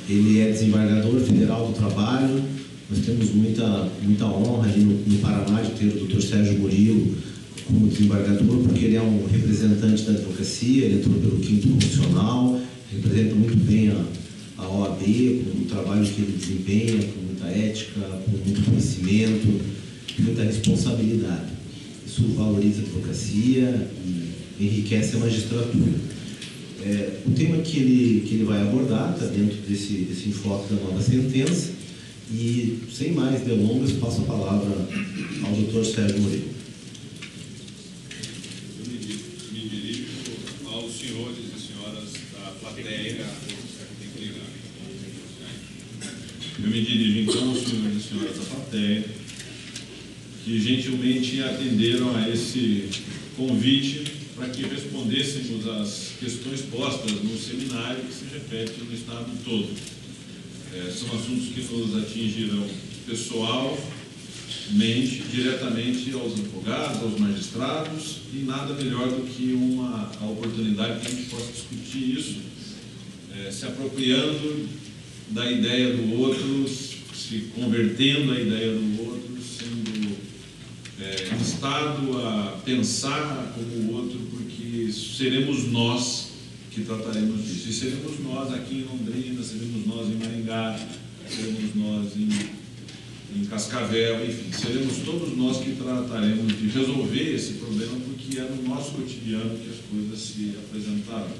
Ele é desembargador federal do trabalho. Nós temos muita honra ali no Paraná de ter o Dr. Sérgio Murilo como desembargador, porque ele é um representante da advocacia, ele entrou pelo 5º Constitucional, representa muito bem a OAB, com o trabalho que ele desempenha, com muita ética, com muito conhecimento, com muita responsabilidade. Isso valoriza a advocacia e enriquece a magistratura. O tema que ele vai abordar está dentro desse enfoque da nova sentença e, sem mais delongas, passo a palavra ao Dr. Sérgio Murilo. Me dirijo aos senhores e senhoras da plateia. Eu me dirijo então aos senhores e senhoras da plateia que gentilmente atenderam a esse convite para que respondêssemos às questões postas no seminário que se repete no estado todo. São assuntos que nos atingirão pessoalmente, diretamente aos advogados, aos magistrados, e nada melhor do que a oportunidade que a gente possa discutir isso, se apropriando da ideia do outro, se convertendo a ideia do outro, sendo instado a pensar como o outro, porque seremos nós que trataremos disso. E seremos nós aqui em Londrina, seremos nós em Maringá, seremos nós em Cascavel, enfim, seremos todos nós que trataremos de resolver esse problema, porque é no nosso cotidiano que as coisas se apresentaram.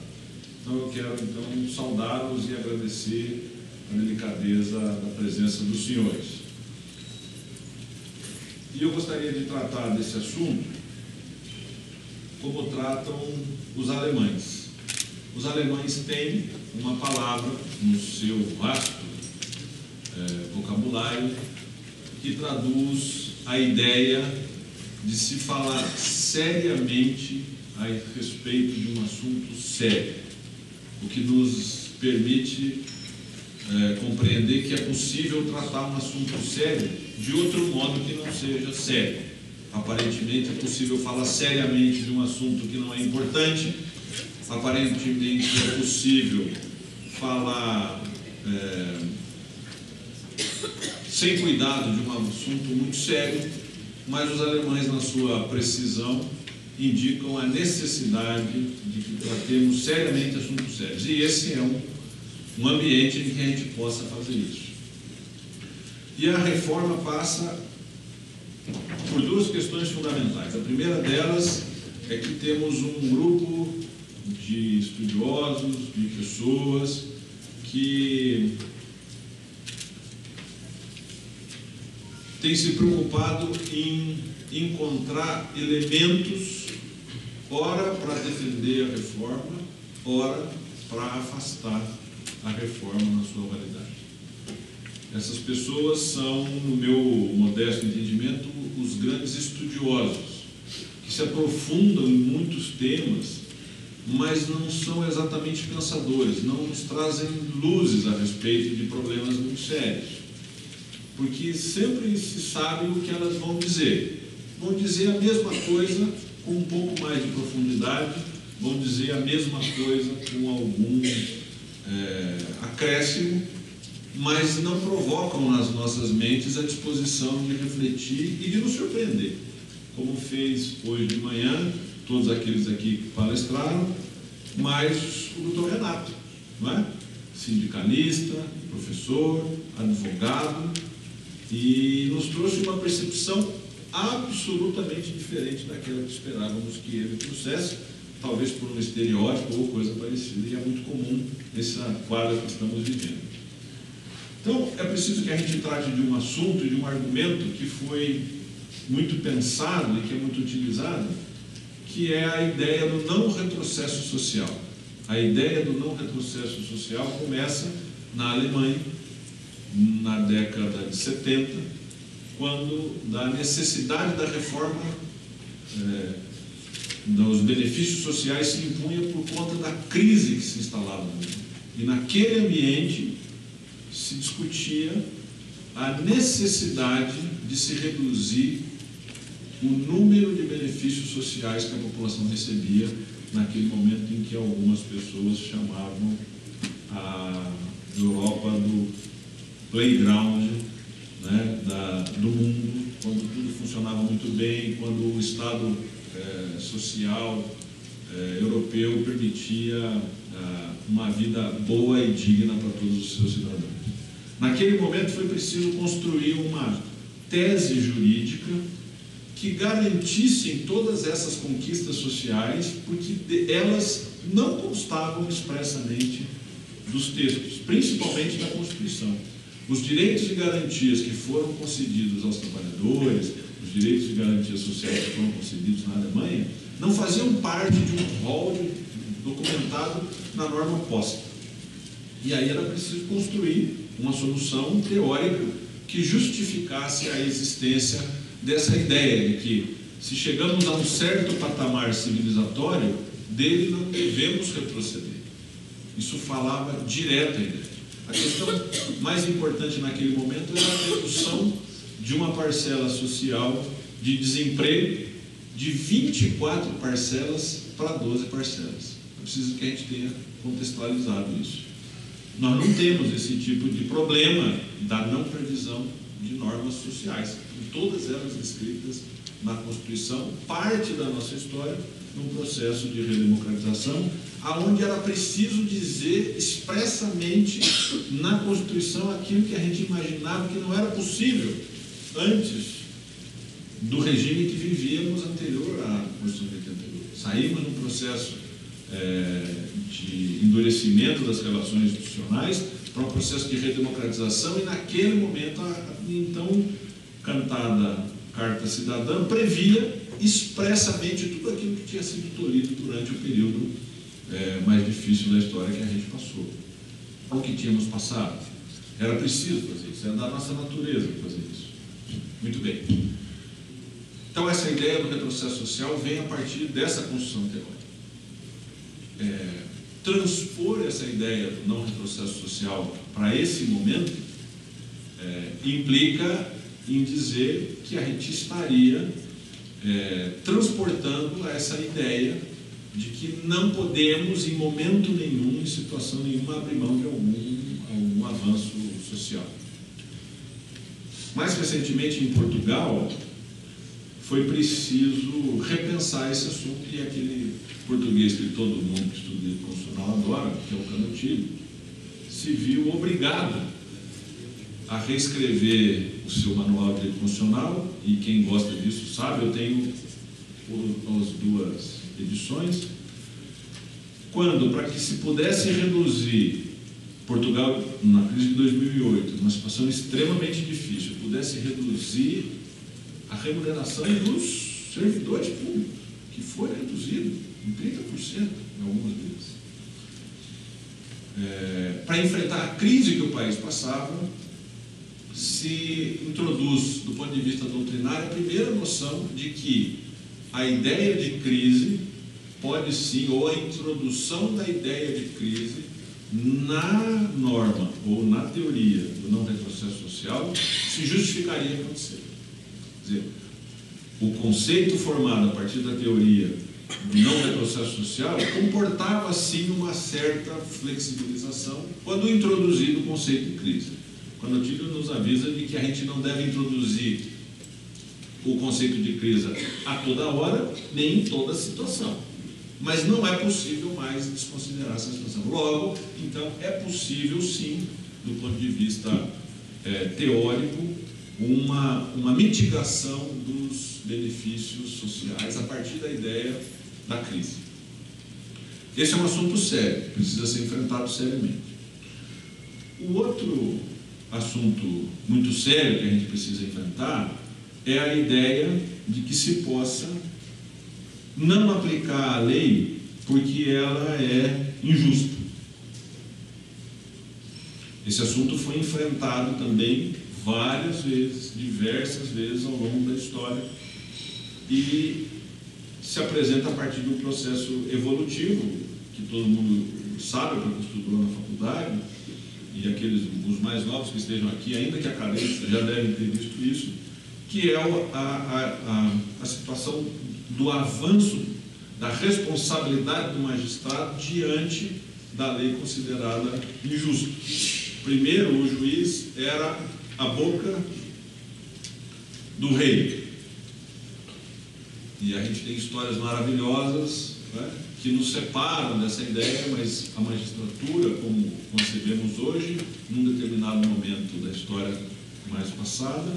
Então eu quero então saudá-los e agradecer a delicadeza da presença dos senhores. E eu gostaria de tratar desse assunto como tratam os alemães. Os alemães têm uma palavra no seu vasto vocabulário que traduz a ideia de se falar seriamente a respeito de um assunto sério, o que nos permite compreender que é possível tratar um assunto sério de outro modo que não seja sério. Aparentemente é possível falar seriamente de um assunto que não é importante, aparentemente é possível falar sem cuidado de um assunto muito sério, mas os alemães, na sua precisão, indicam a necessidade de que tratemos seriamente assuntos sérios. E esse é um ambiente em que a gente possa fazer isso. E a reforma passa por duas questões fundamentais. A primeira delas é que temos um grupo de estudiosos, de pessoas que têm se preocupado em encontrar elementos, ora para defender a reforma, ora para afastar a reforma na sua validade. Essas pessoas são, no meu modesto entendimento, os grandes estudiosos, que se aprofundam em muitos temas, mas não são exatamente pensadores, não nos trazem luzes a respeito de problemas muito sérios, porque sempre se sabe o que elas vão dizer. Vão dizer a mesma coisa com um pouco mais de profundidade, vão dizer a mesma coisa com algum acréscimo, mas não provocam nas nossas mentes a disposição de refletir e de nos surpreender, como fez hoje de manhã todos aqueles aqui que palestraram, mas o doutor Renato, não é? Sindicalista, professor, advogado, e nos trouxe uma percepção absolutamente diferente daquela que esperávamos que ele trouxesse, talvez por um estereótipo ou coisa parecida, e é muito comum nessa quadra que estamos vivendo. Então, é preciso que a gente trate de um assunto e de um argumento que foi muito pensado e que é muito utilizado, que é a ideia do não retrocesso social. A ideia do não retrocesso social começa na Alemanha, na década de 70, quando da necessidade da reforma dos benefícios sociais se impunha por conta da crise que se instalava no mundo. E naquele ambiente se discutia a necessidade de se reduzir o número de benefícios sociais que a população recebia naquele momento em que algumas pessoas chamavam a Europa do playground, né, do mundo, quando tudo funcionava muito bem, quando o Estado social europeu permitia uma vida boa e digna para todos os seus cidadãos. Naquele momento foi preciso construir uma tese jurídica que garantissem todas essas conquistas sociais, porque elas não constavam expressamente dos textos, principalmente da Constituição. Os direitos e garantias que foram concedidos aos trabalhadores, os direitos e garantias sociais que foram concedidos na Alemanha, não faziam parte de um rol documentado na norma posta. E aí era preciso construir uma solução teórica que justificasse a existência dessa ideia de que, se chegamos a um certo patamar civilizatório, dele não devemos retroceder. Isso falava direto à ideia. A questão mais importante naquele momento era a redução de uma parcela social de desemprego de 24 parcelas para 12 parcelas. É preciso que a gente tenha contextualizado isso. Nós não temos esse tipo de problema da não previsão de normas sociais, todas elas descritas na Constituição, parte da nossa história num processo de redemocratização, aonde era preciso dizer expressamente na Constituição aquilo que a gente imaginava que não era possível antes do regime que vivíamos anterior à Constituição de 88. Saímos num processo de endurecimento das relações institucionais para um processo de redemocratização, e naquele momento a então cantada Carta Cidadã previa expressamente tudo aquilo que tinha sido tolhido durante o período mais difícil da história que a gente passou. O que tínhamos passado. Era preciso fazer isso, era da nossa natureza fazer isso. Muito bem. Então essa ideia do retrocesso social vem a partir dessa construção teórica. Transpor essa ideia do não retrocesso social para esse momento implica em dizer que a gente estaria transportando essa ideia de que não podemos, em momento nenhum, em situação nenhuma, abrir mão de algum avanço social. Mais recentemente, em Portugal, foi preciso repensar esse assunto, e aquele português que todo mundo que estuda direito constitucional adora, que é o Canutilho, se viu obrigado a reescrever o seu manual de direito constitucional, e quem gosta disso sabe, eu tenho as duas edições, quando, para que se pudesse reduzir Portugal, na crise de 2008, numa situação extremamente difícil, pudesse reduzir a remuneração dos servidores públicos, que foi reduzido em 30% em algumas vezes. Para enfrentar a crise que o país passava, se introduz, do ponto de vista doutrinário, a primeira noção de que a ideia de crise pode sim, ou a introdução da ideia de crise na norma ou na teoria do não retrocesso social se justificaria acontecer. Quer dizer, o conceito formado a partir da teoria do não retrocesso social comportava sim uma certa flexibilização quando introduzido o conceito de crise. Quando o Tílio nos avisa de que a gente não deve introduzir o conceito de crise a toda hora, nem em toda situação. Mas não é possível mais desconsiderar essa situação. Logo, então, é possível sim, do ponto de vista teórico, uma mitigação dos benefícios sociais a partir da ideia da crise. Esse é um assunto sério, precisa ser enfrentado seriamente. O outro assunto muito sério que a gente precisa enfrentar é a ideia de que se possa não aplicar a lei porque ela é injusta. Esse assunto foi enfrentado também várias vezes, diversas vezes ao longo da história, e se apresenta a partir de um processo evolutivo que todo mundo sabe porque estudou na faculdade, e os mais novos que estejam aqui, ainda que acadêmicos, já devem ter visto isso, que é a situação do avanço da responsabilidade do magistrado diante da lei considerada injusta. Primeiro, o juiz era a boca do rei. E a gente tem histórias maravilhosas, né, que nos separam dessa ideia, mas a magistratura, como concebemos hoje, num determinado momento da história mais passada,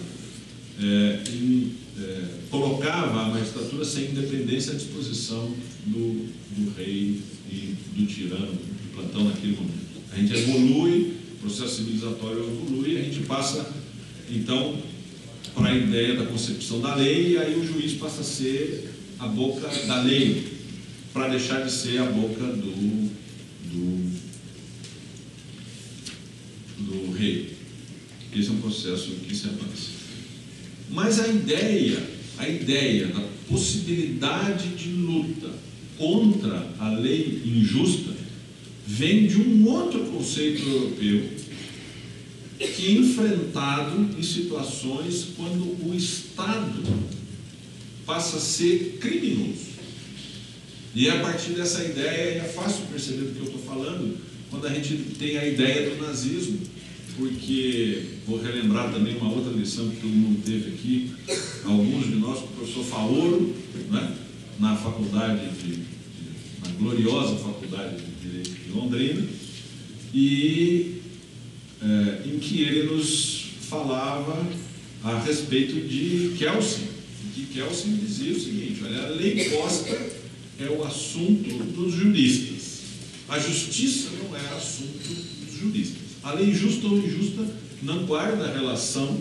colocava a magistratura sem independência à disposição do rei e do tirano de plantão naquele momento. A gente evolui, o processo civilizatório evolui, a gente passa, então, para a ideia da concepção da lei, e aí o juiz passa a ser a boca da lei, para deixar de ser a boca do rei. Esse é um processo que se avança. Mas a ideia da possibilidade de luta contra a lei injusta vem de um outro conceito europeu, que é enfrentado em situações quando o Estado passa a ser criminoso. E a partir dessa ideia, é fácil perceber do que eu estou falando, quando a gente tem a ideia do nazismo, porque, vou relembrar também uma outra lição que todo mundo teve aqui, alguns de nós, com o professor Faoro, né, na faculdade na gloriosa faculdade de Direito de Londrina, e em que ele nos falava a respeito de Kelsen, que Kelsen dizia o seguinte: olha, a lei posta é o assunto dos juristas, a justiça não é assunto dos juristas. A lei justa ou injusta não guarda relação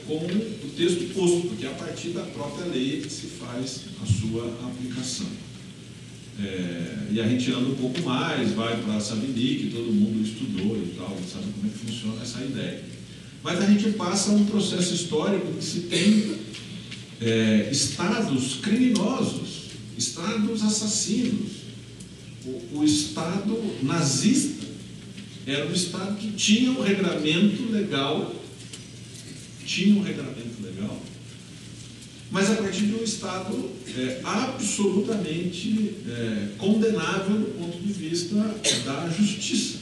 com o texto posto, porque é a partir da própria lei que se faz a sua aplicação. E a gente anda um pouco mais, vai para Savigny, que todo mundo estudou e tal, sabe como é que funciona essa ideia. Mas a gente passa um processo histórico que se tem estados criminosos, estados assassinos. O Estado nazista era um Estado que tinha um regramento legal, mas a partir de um Estado absolutamente condenável do ponto de vista da justiça.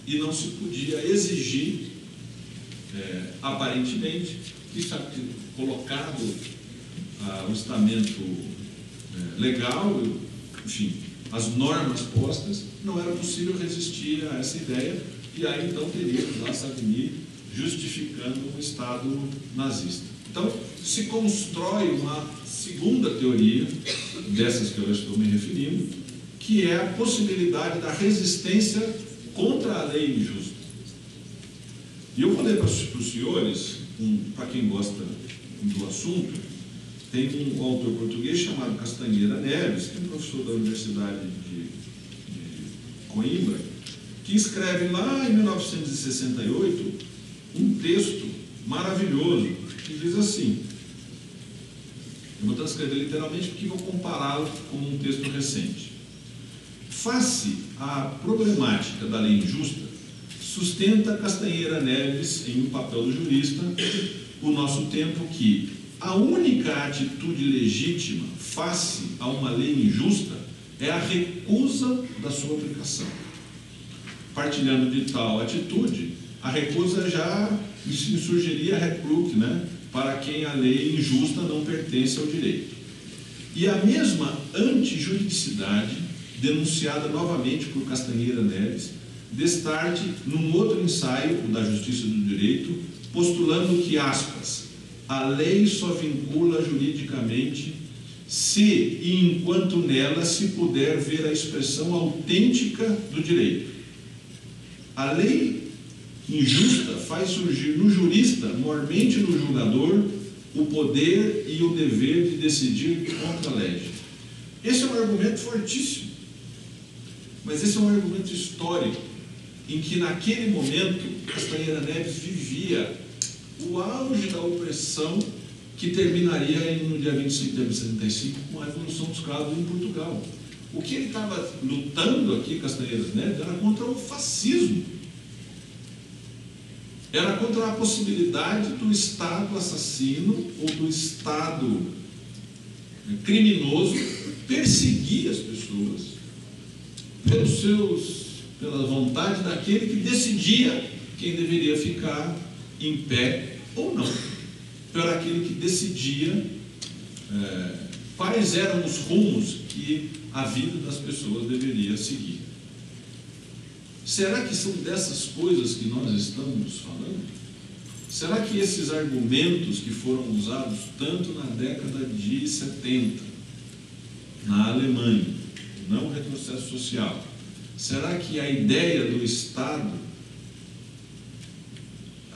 E não se podia exigir, aparentemente, que colocado o estamento legal, enfim, as normas postas, não era possível resistir a essa ideia, e aí então teríamos lá Savigny justificando um Estado nazista. Então, se constrói uma segunda teoria, dessas que eu estou me referindo, que é a possibilidade da resistência contra a lei injusta. E eu vou ler para os senhores, para quem gosta do assunto, tem um autor português chamado Castanheira Neves, que é professor da Universidade de Coimbra, que escreve lá em 1968 um texto maravilhoso, que diz assim, eu vou transcrever literalmente porque vou compará-lo com um texto recente. Face à problemática da lei injusta, sustenta Castanheira Neves, em Um Papel do Jurista, o nosso tempo, que a única atitude legítima face a uma lei injusta é a recusa da sua aplicação. Partilhando de tal atitude, a recusa já insurgiria recruc, né, para quem a lei injusta não pertence ao direito. E a mesma antijuridicidade, denunciada novamente por Castanheira Neves, destarte num outro ensaio, o da Justiça do Direito, postulando que, aspas, a lei só vincula juridicamente se e enquanto nela se puder ver a expressão autêntica do direito. A lei injusta faz surgir no jurista, mormente no julgador, o poder e o dever de decidir contra a lei. Esse é um argumento fortíssimo, mas esse é um argumento histórico, em que naquele momento Castanheira Neves vivia o auge da opressão, que terminaria no dia 25 de dezembro de 75 com a Revolução dos Cravos em Portugal. O que ele estava lutando aqui, Castanheira Neves, era contra o fascismo. Era contra a possibilidade do Estado assassino ou do Estado criminoso perseguir as pessoas pelos seus pela vontade daquele que decidia quem deveria ficar em pé ou não, por aquele que decidia quais eram os rumos que a vida das pessoas deveria seguir. Será que são dessas coisas que nós estamos falando? Será que esses argumentos que foram usados tanto na década de 70, na Alemanha, não retrocesso social, será que a ideia do Estado,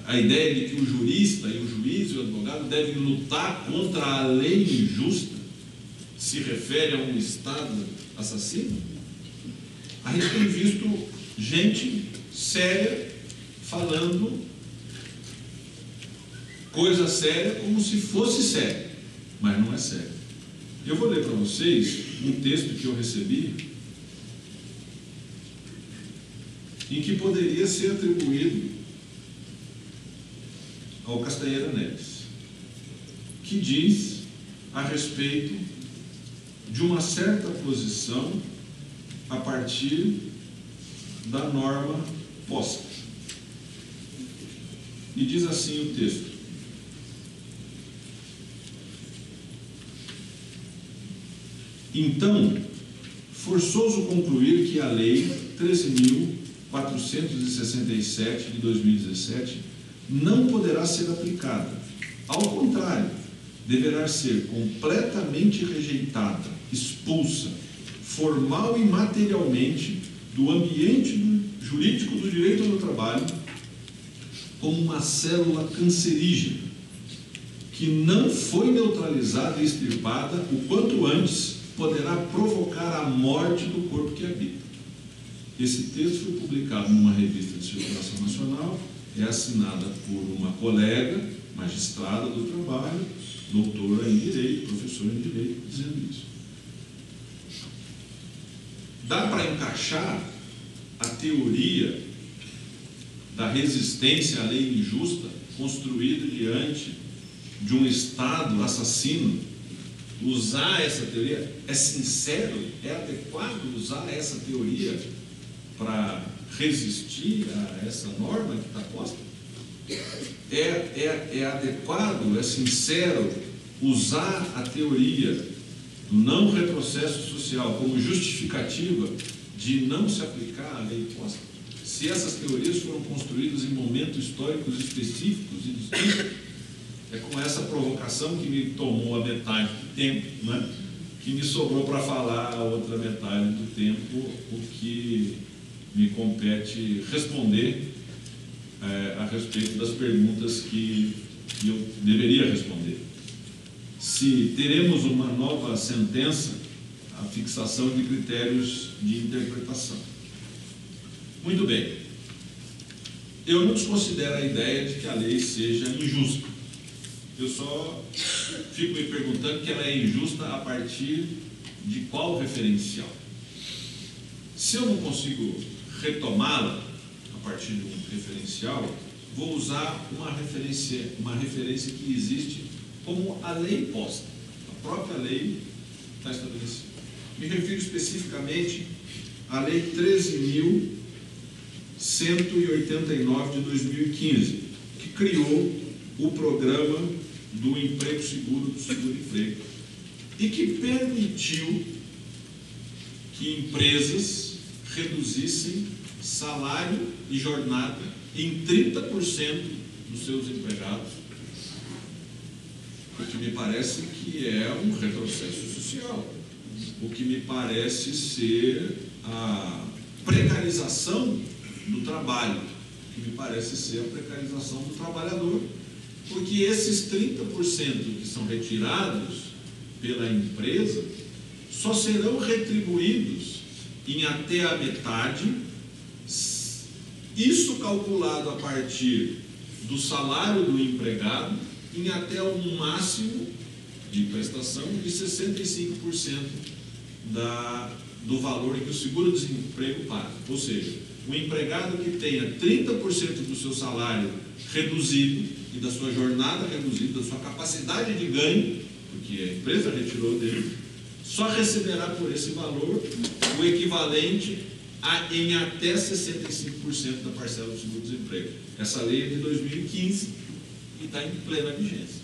a ideia de que o jurista e o juiz e o advogado devem lutar contra a lei injusta, se refere a um Estado assassino? A gente tem visto gente séria falando coisa séria como se fosse séria, mas não é sério. Eu vou ler para vocês um texto que eu recebi, em que poderia ser atribuído ao Castanheira Neves, que diz a respeito de uma certa posição a partir da norma posta. E diz assim o texto: então, forçoso concluir que a Lei 13.467 de 2017 não poderá ser aplicada. Ao contrário, deverá ser completamente rejeitada, expulsa, formal e materialmente, do ambiente jurídico do direito do trabalho, como uma célula cancerígena, que não foi neutralizada e extirpada o quanto antes, poderá provocar a morte do corpo que habita. Esse texto foi publicado numa revista de circulação nacional, é assinada por uma colega, magistrada do trabalho, doutora em Direito, professora em Direito, dizendo isso. Dá para encaixar a teoria da resistência à lei injusta construída diante de um Estado assassino? Usar essa teoria? É sincero? É adequado usar essa teoria para resistir a essa norma que está posta? É adequado, é sincero usar a teoria do não retrocesso social como justificativa de não se aplicar a lei posta? Se essas teorias foram construídas em momentos históricos específicos e distintos, é com essa provocação que me tomou a metade do tempo, né? Que me sobrou para falar a outra metade do tempo, o que me compete responder a respeito das perguntas que eu deveria responder. Se teremos uma nova sentença, a fixação de critérios de interpretação. Muito bem. Eu não desconsidero a ideia de que a lei seja injusta. Eu só fico me perguntando que ela é injusta a partir de qual referencial. Se eu não consigo retomá-la a partir de um referencial, vou usar uma referência que existe como a lei posta. A própria lei está estabelecida. Me refiro especificamente à Lei 13.189 de 2015, que criou o programa do emprego seguro, do seguro-emprego, e que permitiu que empresas reduzissem salário e jornada em 30% dos seus empregados, o que me parece que é um retrocesso social, o que me parece ser a precarização do trabalho, o que me parece ser a precarização do trabalhador, porque esses 30% que são retirados pela empresa só serão retribuídos em até a metade, isso calculado a partir do salário do empregado, em até um máximo de prestação de 65% do valor que o seguro-desemprego paga. Ou seja, o empregado que tenha 30% do seu salário reduzido e da sua jornada reduzida, da sua capacidade de ganho, porque a empresa retirou dele, só receberá por esse valor o equivalente em até 65% da parcela do seguro-desemprego. Essa lei é de 2015 e está em plena vigência.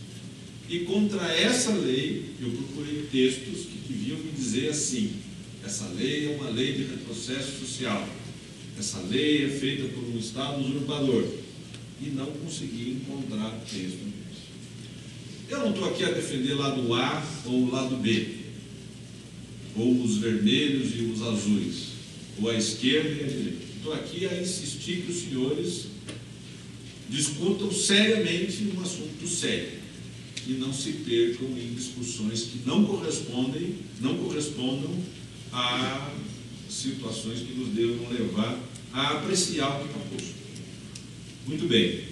E contra essa lei, eu procurei textos que deviam me dizer assim: essa lei é uma lei de retrocesso social, essa lei é feita por um Estado usurpador, e não consegui encontrar texto disso. Eu não estou aqui a defender lado A ou lado B, ou os vermelhos e os azuis, ou a esquerda e a direita. Estou aqui a insistir que os senhores discutam seriamente um assunto sério e não se percam em discussões que não correspondam a situações que nos devam levar a apreciar o que está posto. Muito bem.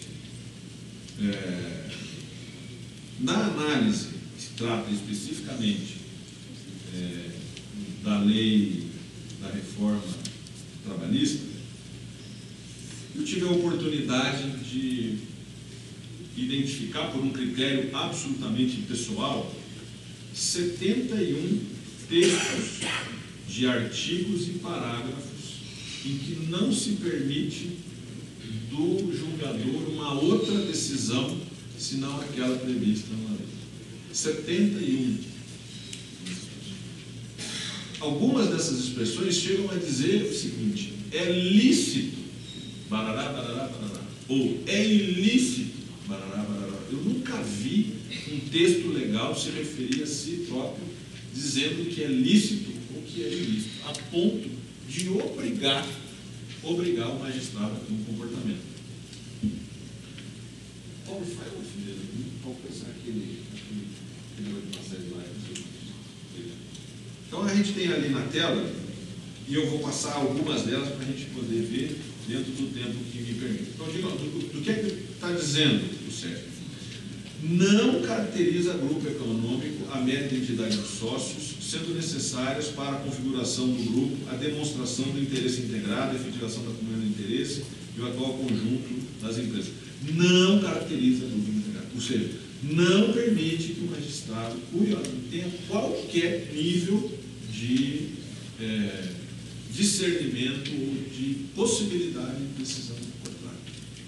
Na análise que se trata especificamente da lei da reforma trabalhista, eu tive a oportunidade de identificar, por um critério absolutamente pessoal, 71 textos de artigos e parágrafos em que não se permite do julgador uma outra decisão senão aquela prevista na lei. 71. Algumas dessas expressões chegam a dizer o seguinte: é lícito, barará, barará, barará, ou é ilícito, barará, barará. Eu nunca vi um texto legal se referir a si próprio dizendo que é lícito ou que é ilícito, a ponto de obrigar o magistrado a ter um comportamento. Paulo, faz uma fileira para alcançar aquele olho de série lá. Então a gente tem ali na tela, e eu vou passar algumas delas para a gente poder ver dentro do tempo que me permite. Então, do que é que está dizendo o Sérgio? Não caracteriza grupo econômico a mera identidade dos sócios, sendo necessárias para a configuração do grupo a demonstração do interesse integrado, a efetivação da comunhão de interesse e o atual conjunto das empresas. Não caracteriza grupo integrado, ou seja, não permite que o magistrado, curiosamente, tenha qualquer nível de discernimento ou de possibilidade de decisão contrária.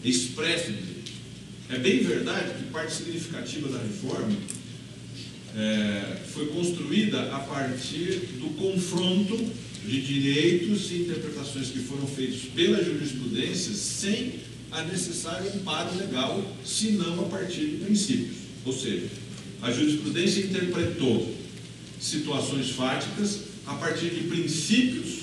É expresso no direito. É bem verdade que parte significativa da reforma foi construída a partir do confronto de direitos e interpretações que foram feitos pela jurisprudência sem a necessária amparo legal, senão a partir de princípios. Ou seja, a jurisprudência interpretou situações fáticas a partir de princípios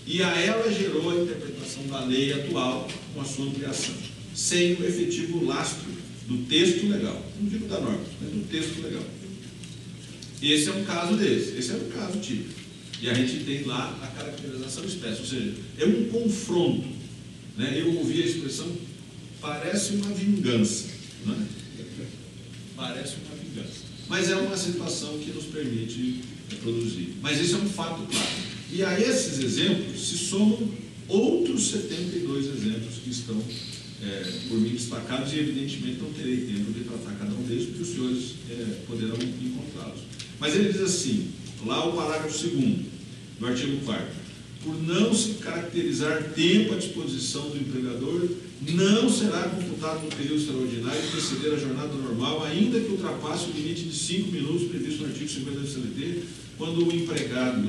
e a ela gerou a interpretação da lei atual com a sua ampliação, sem o efetivo lastro do texto legal, não digo da norma, mas do texto legal. Esse é um caso desse, esse é um caso típico. E a gente tem lá a caracterização expressa, ou seja, é um confronto. Né? Eu ouvi a expressão, parece uma vingança. Né? Parece uma vingança. Mas é uma situação que nos permite produzir. Mas isso é um fato claro. E a esses exemplos se somam outros 72 exemplos que estão por mim destacados, e evidentemente não terei tempo de tratar cada um deles, porque os senhores poderão encontrá-los. Mas ele diz assim, lá o parágrafo 2º do artigo 4º: por não se caracterizar tempo à disposição do empregador, não será computado no período extraordinário que preceder a jornada normal, ainda que ultrapasse o limite de 5 minutos previsto no artigo 50 do CLT, quando o empregado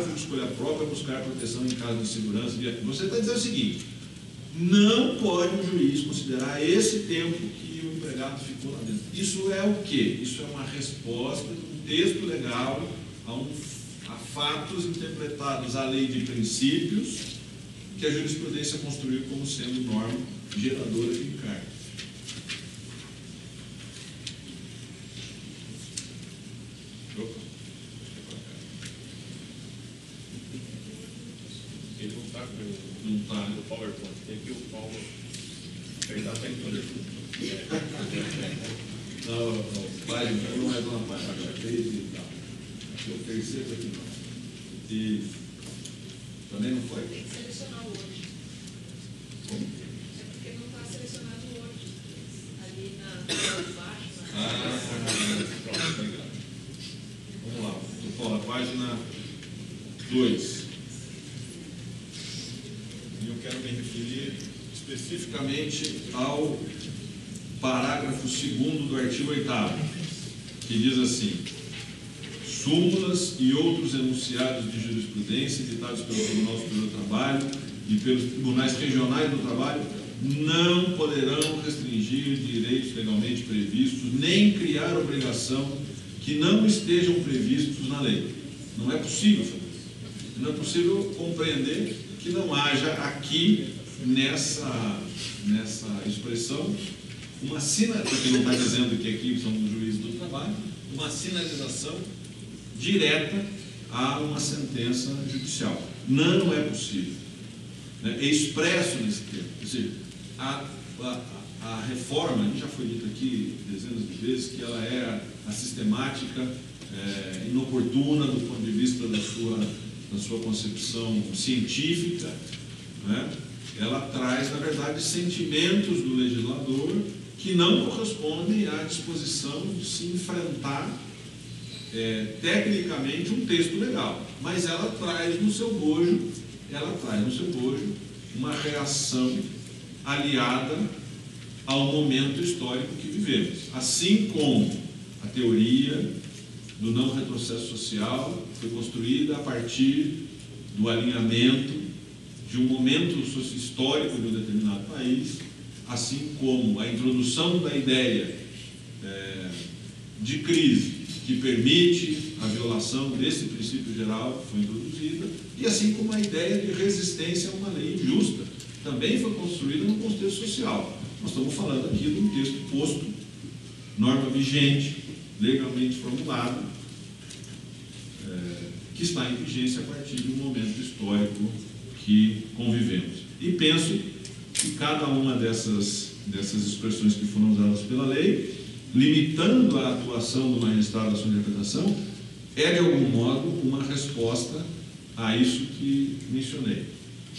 por escolha própria, buscar proteção em caso de segurança. Você está dizendo o seguinte: não pode um juiz considerar esse tempo que o empregado ficou lá dentro. Isso é o quê? Isso é uma resposta de um texto legal a fatos interpretados à lei de princípios que a jurisprudência construiu como sendo norma geradora de encargo. Ele não está No PowerPoint, tem que o Paulo apertar para entender tudo. Não, página, não é uma página, fez e tal. O terceiro aqui não. E também não foi? Tem que selecionar o hoje. Como? É porque não está selecionado o hoje. Ali na parte de baixo. Pronto, obrigado. Vamos lá, Paulo, a página 2. me referir especificamente ao parágrafo 2º do artigo 8º, que diz assim: súmulas e outros enunciados de jurisprudência editados pelo Tribunal Superior do Trabalho e pelos tribunais regionais do trabalho não poderão restringir direitos legalmente previstos, nem criar obrigação que não estejam previstos na lei. Não é possível fazer isso. Não é possível compreender que não haja aqui, nessa expressão, uma sinalização, porque não está dizendo que aqui são os juízes do trabalho, uma sinalização direta a uma sentença judicial. Não é possível. É expresso nesse termo. Ou seja, a reforma, já foi dito aqui dezenas de vezes, que ela é a sistemática inoportuna do ponto de vista da sua concepção científica, né? Ela traz, na verdade, sentimentos do legislador que não correspondem à disposição de se enfrentar tecnicamente um texto legal, mas ela traz no seu bojo uma reação aliada ao momento histórico que vivemos. Assim como a teoria do não retrocesso social foi construída a partir do alinhamento de um momento histórico de um determinado país, assim como a introdução da ideia de crise que permite a violação desse princípio geral foi introduzida, e assim como a ideia de resistência a uma lei injusta também foi construída no contexto social. Nós estamos falando aqui de um texto posto, norma vigente, legalmente formulado, que está em vigência a partir de um momento histórico que convivemos. E penso que cada uma dessas expressões que foram usadas pela lei, limitando a atuação do magistrado à sua interpretação, é de algum modo uma resposta a isso que mencionei.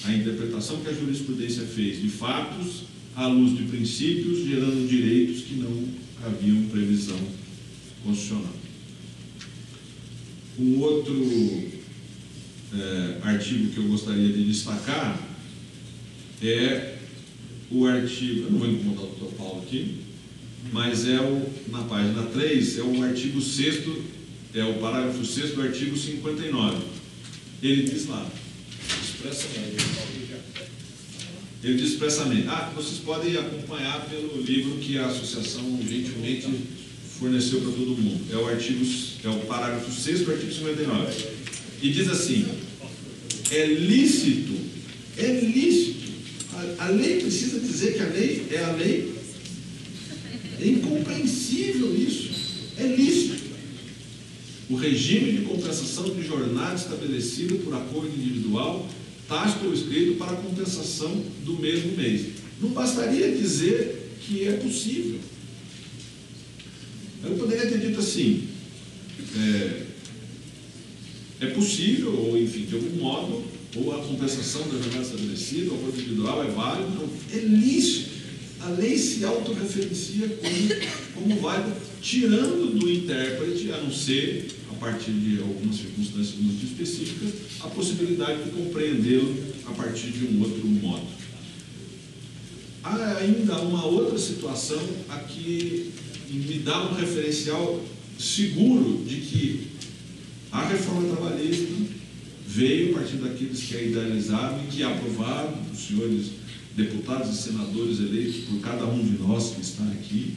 A interpretação que a jurisprudência fez de fatos à luz de princípios, gerando direitos que não haviam previsão constitucional. Um outro artigo que eu gostaria de destacar é o artigo, eu não vou incomodar o Dr. Paulo aqui, mas na página 3, é o artigo 6º, é o parágrafo 6º do artigo 59. Ele diz lá, expressamente, vocês podem acompanhar pelo livro que a associação gentilmente forneceu para todo mundo. É o parágrafo 6º do artigo 59. E diz assim: é lícito, a lei precisa dizer que a lei é a lei. É incompreensível isso. É lícito. O regime de compensação de jornada estabelecido por acordo individual, tácito ou escrito, para a compensação do mesmo mês. Não bastaria dizer que é possível. Eu poderia ter dito assim: é possível, ou enfim, de algum modo, ou a compensação da jornada estabelecida, o acordo individual é válido. Não, é lícito. A lei se autorreferencia como válido, tirando do intérprete, a não ser, a partir de algumas circunstâncias muito específicas, a possibilidade de compreendê-lo a partir de um outro modo. Há ainda uma outra situação a que me dá um referencial seguro de que a reforma trabalhista veio a partir daqueles que a idealizaram e que aprovaram, os senhores deputados e senadores eleitos por cada um de nós que está aqui,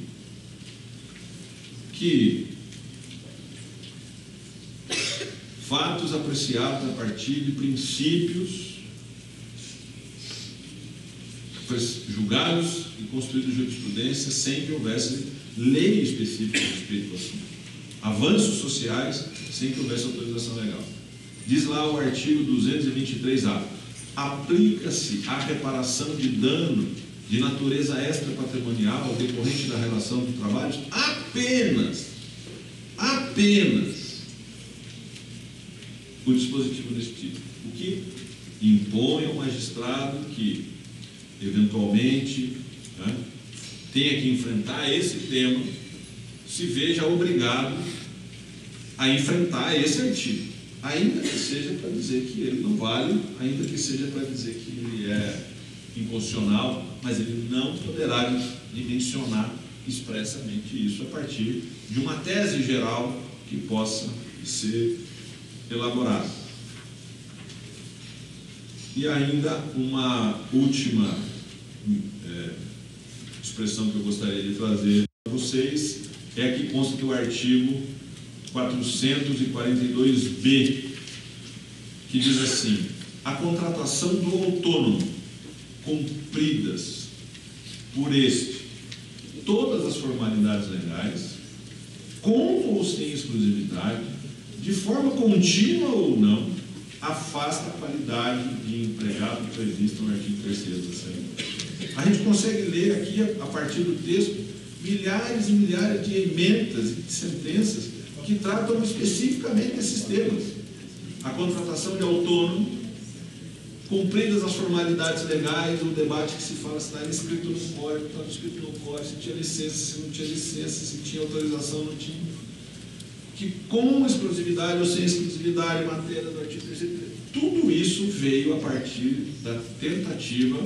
que fatos apreciados a partir de princípios julgados e construídos jurisprudência sem que houvesse lei específica a respeito do assunto. Avanços sociais sem que houvesse autorização legal. Diz lá o artigo 223A: aplica-se a reparação de dano de natureza extrapatrimonial decorrente da relação de trabalhos apenas o dispositivo desse tipo, o que impõe ao magistrado que eventualmente tenha que enfrentar esse tema, se veja obrigado a enfrentar esse artigo, ainda que seja para dizer que ele não vale, ainda que seja para dizer que ele é inconstitucional, mas ele não poderá dimensionar expressamente isso a partir de uma tese geral que possa ser elaborada. E ainda uma última expressão que eu gostaria de trazer para vocês é a que consta que o artigo 442b, que diz assim: a contratação do autônomo, cumpridas por este todas as formalidades legais, com ou sem exclusividade, de forma contínua ou não, afasta a qualidade de empregado prevista no artigo 3º da CLT. A gente consegue ler aqui, a partir do texto, milhares e milhares de emendas e de sentenças que tratam especificamente desses temas. A contratação de autônomo, cumpridas as formalidades legais, o debate que se fala se está inscrito no código, estava escrito no código, se tinha licença, se não tinha licença, se tinha autorização, não tinha. Que com exclusividade ou sem exclusividade, matéria do artigo 3º, tudo isso veio a partir da tentativa,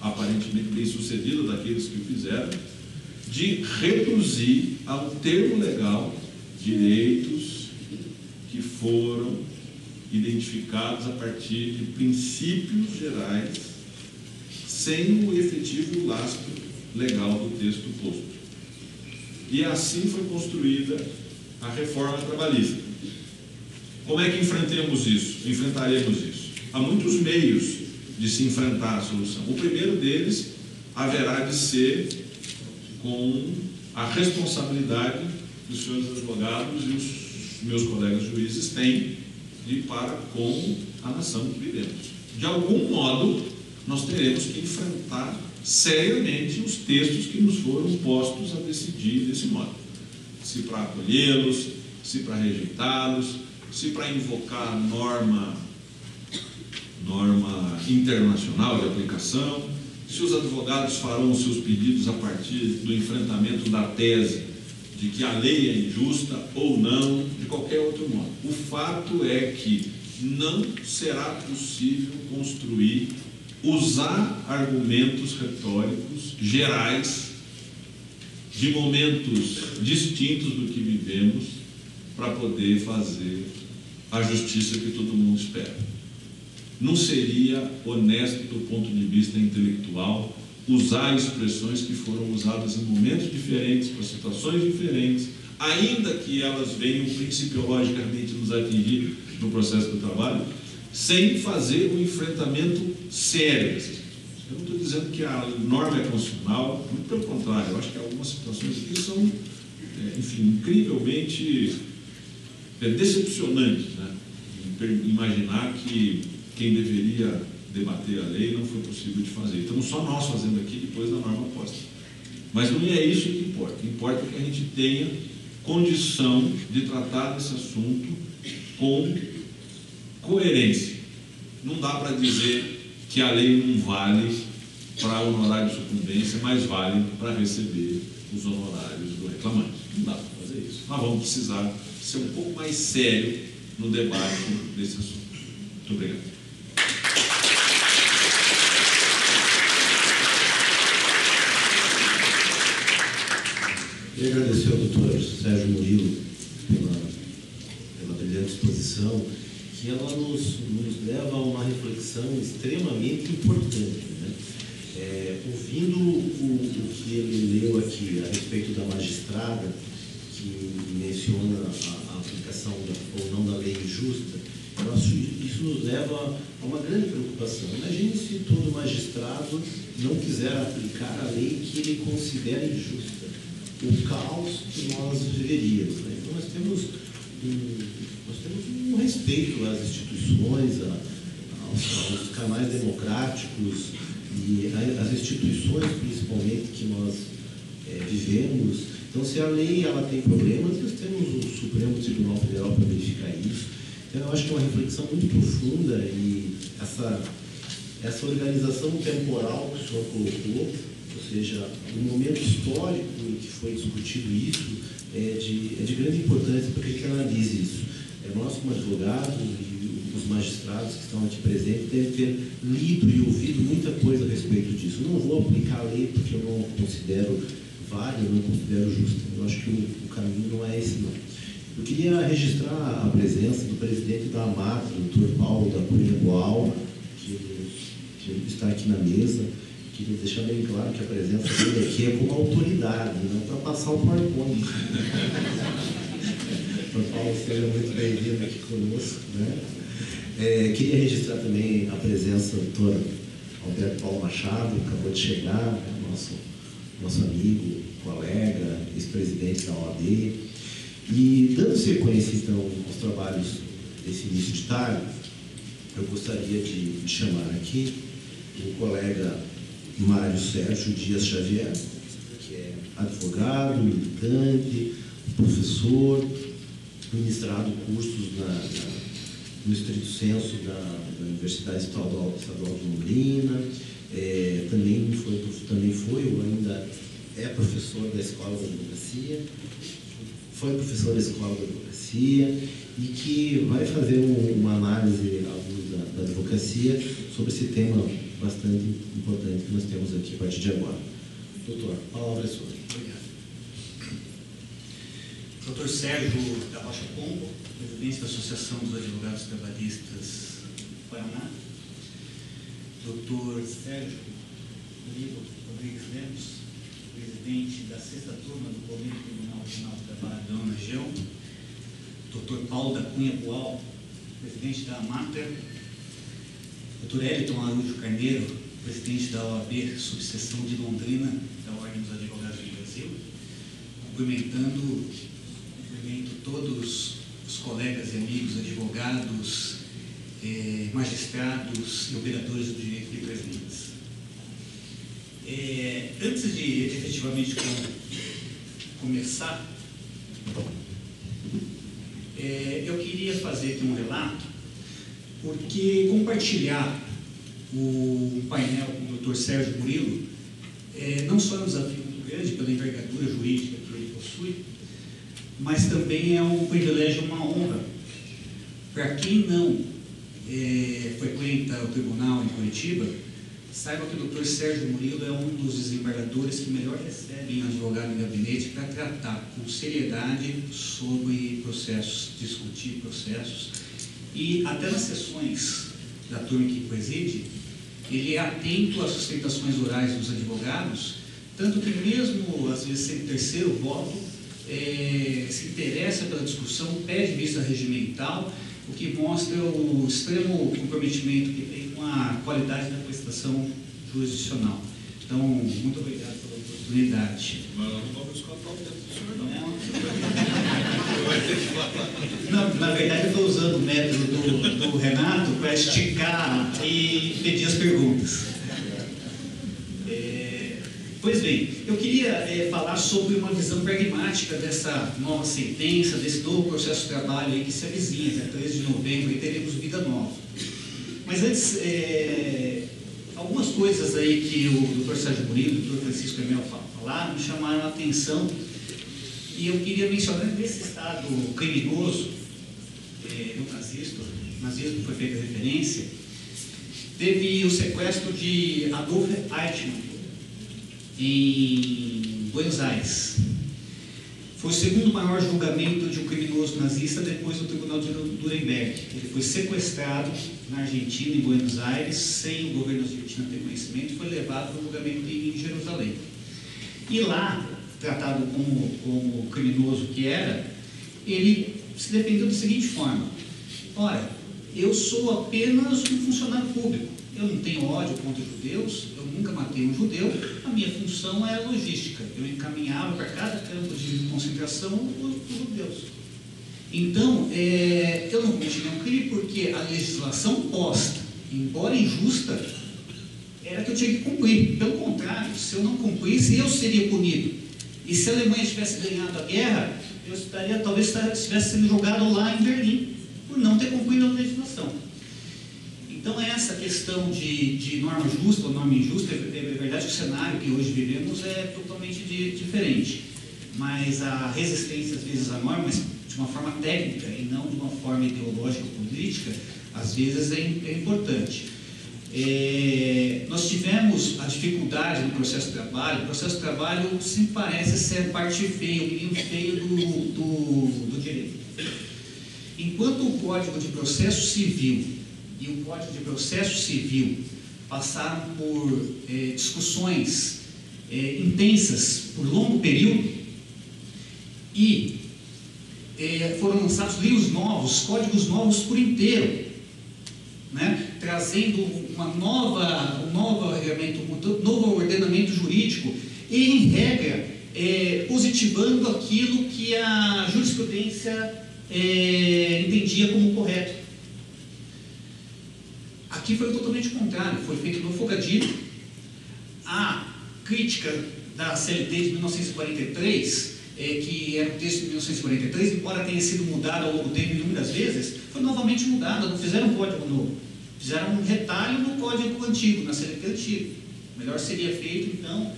aparentemente bem sucedida daqueles que o fizeram, de reduzir ao termo legal direitos que foram identificados a partir de princípios gerais, sem o efetivo lastro legal do texto posto. E assim foi construída a reforma trabalhista. Como é que enfrentaremos isso? Há muitos meios de se enfrentar a solução. O primeiro deles haverá de ser com a responsabilidade que os senhores advogados e os meus colegas juízes têm para com a nação que vivemos. De algum modo, nós teremos que enfrentar seriamente os textos que nos foram postos a decidir desse modo. Se para acolhê-los, se para rejeitá-los, se para invocar norma internacional de aplicação, se os advogados farão os seus pedidos a partir do enfrentamento da tese de que a lei é injusta ou não, de qualquer outro modo. O fato é que não será possível usar argumentos retóricos gerais de momentos distintos do que vivemos para poder fazer a justiça que todo mundo espera. Não seria honesto do ponto de vista intelectual usar expressões que foram usadas em momentos diferentes, para situações diferentes, ainda que elas venham principiologicamente nos atingir no processo do trabalho, sem fazer um enfrentamento sério dessas questões. Eu não estou dizendo que a norma é constitucional, muito pelo contrário, eu acho que algumas situações aqui são, enfim, incrivelmente decepcionantes, né? Imaginar que quem deveria debater a lei não foi possível de fazer. Então, só nós fazendo aqui depois da norma posta. Mas não é isso que importa. O que importa é que a gente tenha condição de tratar desse assunto com coerência. Não dá para dizer que a lei não vale para honorário de sucumbência, mas vale para receber os honorários do reclamante. Não dá para fazer isso. Nós vamos precisar ser um pouco mais sério no debate desse assunto. Muito obrigado. Queria agradecer ao doutor Sérgio Murilo pela brilhante exposição, que ela nos leva a uma reflexão extremamente importante, né? Ouvindo o que ele leu aqui a respeito da magistrada, que menciona a aplicação ou não da lei injusta, eu acho que isso nos leva a uma grande preocupação. Imagine se todo magistrado não quiser aplicar a lei que ele considera injusta. O caos que nós viveríamos, né? Então nós temos um respeito às instituições, aos canais democráticos e às instituições principalmente que nós vivemos. Então, se a lei ela tem problemas, nós temos o Supremo Tribunal Federal para verificar isso. Então, eu acho que é uma reflexão muito profunda e essa organização temporal que o senhor colocou, ou seja, o momento histórico em que foi discutido isso, é de grande importância para que a gente analise isso. Nós, como advogados, e o dos magistrados que estão aqui presentes devem ter lido e ouvido muita coisa a respeito disso. Eu não vou aplicar a lei porque eu não considero válida, não considero justa. Eu acho que o caminho não é esse, não. Eu queria registrar a presença do presidente da AMAT, o Dr. Paulo da Cunha Boal, que está aqui na mesa. Queria deixar bem claro que a presença dele aqui é como autoridade, não para passar o PowerPoint. Dr. Paulo, seja muito bem-vindo aqui conosco. Né? Queria registrar também a presença do Dr. Alberto Paulo Machado, que acabou de chegar, né? nosso amigo, colega, ex-presidente da OAB. E, dando sequência, então, aos trabalhos desse início de tarde, eu gostaria de chamar aqui o colega Mário Sérgio Dias Xavier, que é advogado, militante, professor, ministrado cursos no estrito senso da Universidade Estadual de Londrina, também foi ou ainda é professor da Escola da Advocacia, foi professor da Escola da Advocacia e que vai fazer uma análise da advocacia sobre esse tema bastante importante que nós temos aqui a partir de agora. Doutor, a palavra é sua. Obrigado. Doutor Sérgio da Rocha Pombo, presidente da Associação dos Advogados Trabalhistas Paraná. Doutor Sérgio Rodrigues Lemos, presidente da 6ª turma do Conselho Tribunal Regional do Trabalho da Ana Geu. Doutor Paulo da Cunha Boal, presidente da AMATER. Doutor Eliton Araújo Carneiro, presidente da OAB, subseção de Londrina, da Ordem dos Advogados do Brasil. Cumprimento todos os colegas e amigos advogados, magistrados e operadores do direito aqui presentes. Antes de efetivamente começar, eu queria fazer aqui um relato, porque compartilhar o painel com o Dr. Sérgio Murilo não só é um desafio muito grande pela envergadura jurídica que ele possui, mas também é um privilégio, uma honra. Para quem não frequenta o tribunal em Curitiba, saiba que o Dr. Sérgio Murilo é um dos desembargadores que melhor recebem advogado em gabinete para tratar com seriedade sobre processos, discutir processos. E até nas sessões da turma que preside, ele é atento às sustentações orais dos advogados, tanto que mesmo, às vezes, sem terceiro voto, se interessa pela discussão, pede vista regimental, o que mostra o extremo comprometimento que tem com a qualidade da prestação jurisdicional. Então, muito obrigado pela oportunidade. Mas não vamos escutar o tempo do senhor, não. Não, na verdade, eu estou usando o método do Renato para esticar e pedir as perguntas. Pois bem, eu queria falar sobre uma visão pragmática dessa nova sentença, desse novo processo de trabalho aí que se avizinha, dia 13 de novembro, e teremos vida nova. Mas antes, algumas coisas aí que o Dr. Sérgio Murilo e o Dr. Francisco Emel falaram me chamaram a atenção, e eu queria mencionar nesse estado criminoso, no nazismo foi feita referência, teve o sequestro de Adolf Eichmann, em Buenos Aires. Foi o segundo maior julgamento de um criminoso nazista depois do Tribunal de Nuremberg. Ele foi sequestrado na Argentina, em Buenos Aires, sem o governo argentino ter conhecimento, e foi levado para o julgamento em Jerusalém. E lá, tratado como criminoso que era, ele se defendeu da seguinte forma: ora, eu sou apenas um funcionário público. Eu não tenho ódio contra judeus, eu nunca matei um judeu, a minha função é logística. Eu encaminhava para cada campo de concentração os judeus. Então, eu não cometi nenhum crime porque a legislação posta, embora injusta, era que eu tinha que cumprir. Pelo contrário, se eu não cumprisse, eu seria punido. E se a Alemanha tivesse ganhado a guerra, eu talvez estivesse sendo jogado lá em Berlim, por não ter cumprido a legislação. Então, essa questão de norma justa ou norma injusta, é verdade que o cenário que hoje vivemos é totalmente diferente, mas a resistência, às vezes, a normas, de uma forma técnica e não de uma forma ideológica ou política, Às vezes é importante. Nós tivemos a dificuldade no processo de trabalho. O processo de trabalho sempre parece ser a parte feia, o menino feio do direito. Enquanto o Código de Processo Civil e o Código de Processo Civil passaram por discussões intensas por longo período e foram lançados livros novos, códigos novos por inteiro, né? Trazendo um novo ordenamento jurídico e, em regra, positivando aquilo que a jurisprudência entendia como correto. Aqui foi totalmente o contrário, foi feito no fogadilho. A crítica da CLT de 1943, que era o texto de 1943, embora tenha sido mudado ao longo do tempo inúmeras vezes, foi novamente mudado, não fizeram um código novo, fizeram um retalho no código antigo, na CLT antiga. Melhor seria feito, então,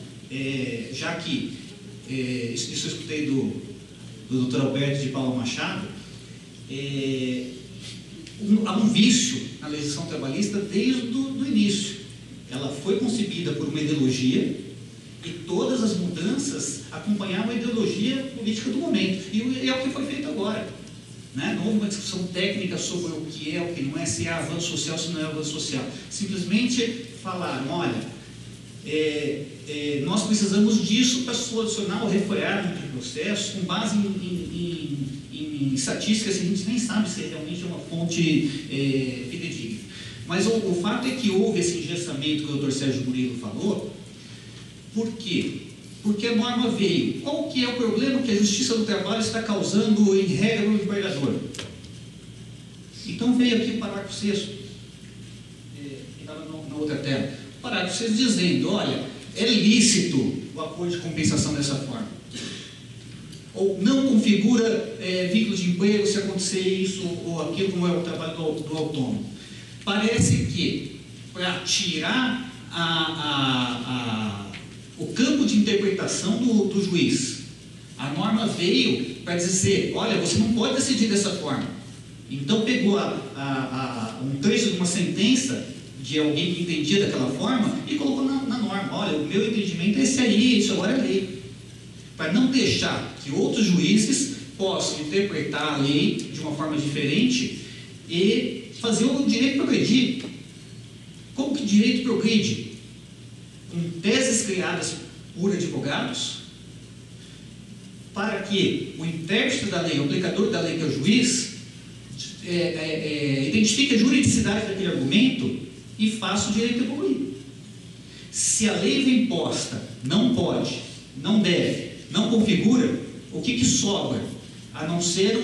já que, isso eu escutei do Dr. Alberto de Paula Machado, há um vício na legislação trabalhista desde o início. Ela foi concebida por uma ideologia e todas as mudanças acompanhavam a ideologia política do momento. E é o que foi feito agora, né? Não houve uma discussão técnica sobre o que é, o que não é, se é avanço social, se não é avanço social. Simplesmente falaram, olha, nós precisamos disso para solucionar ou refrear muito o processo com base em estatísticas que a gente nem sabe se realmente é uma fonte fidedigna. Mas o fato é que houve esse engessamento que o Dr. Sérgio Murilo falou. Por quê? Porque a norma veio. Qual que é o problema que a Justiça do Trabalho está causando em regra no empregador? Então veio aqui o parágrafo 6º, que estava na outra tela. O parágrafo 6º dizendo, olha, é lícito o acordo de compensação dessa forma. Ou não configura vínculo de emprego se acontecer isso ou aquilo, como é o trabalho do autônomo. Parece que, para tirar o campo de interpretação do juiz, a norma veio para dizer, olha, você não pode decidir dessa forma. Então pegou um trecho de uma sentença de alguém que entendia daquela forma e colocou na norma, olha, o meu entendimento é esse aí, isso agora é lei. Para não deixar que outros juízes possam interpretar a lei de uma forma diferente e fazer o direito progredir. Como que o direito progride? Com teses criadas por advogados, para que o intérprete da lei, o aplicador da lei, que é o juiz, identifique a juridicidade daquele argumento e faça o direito evoluir. Se a lei vem posta, não pode, não deve, não configura, o que sobra? A não ser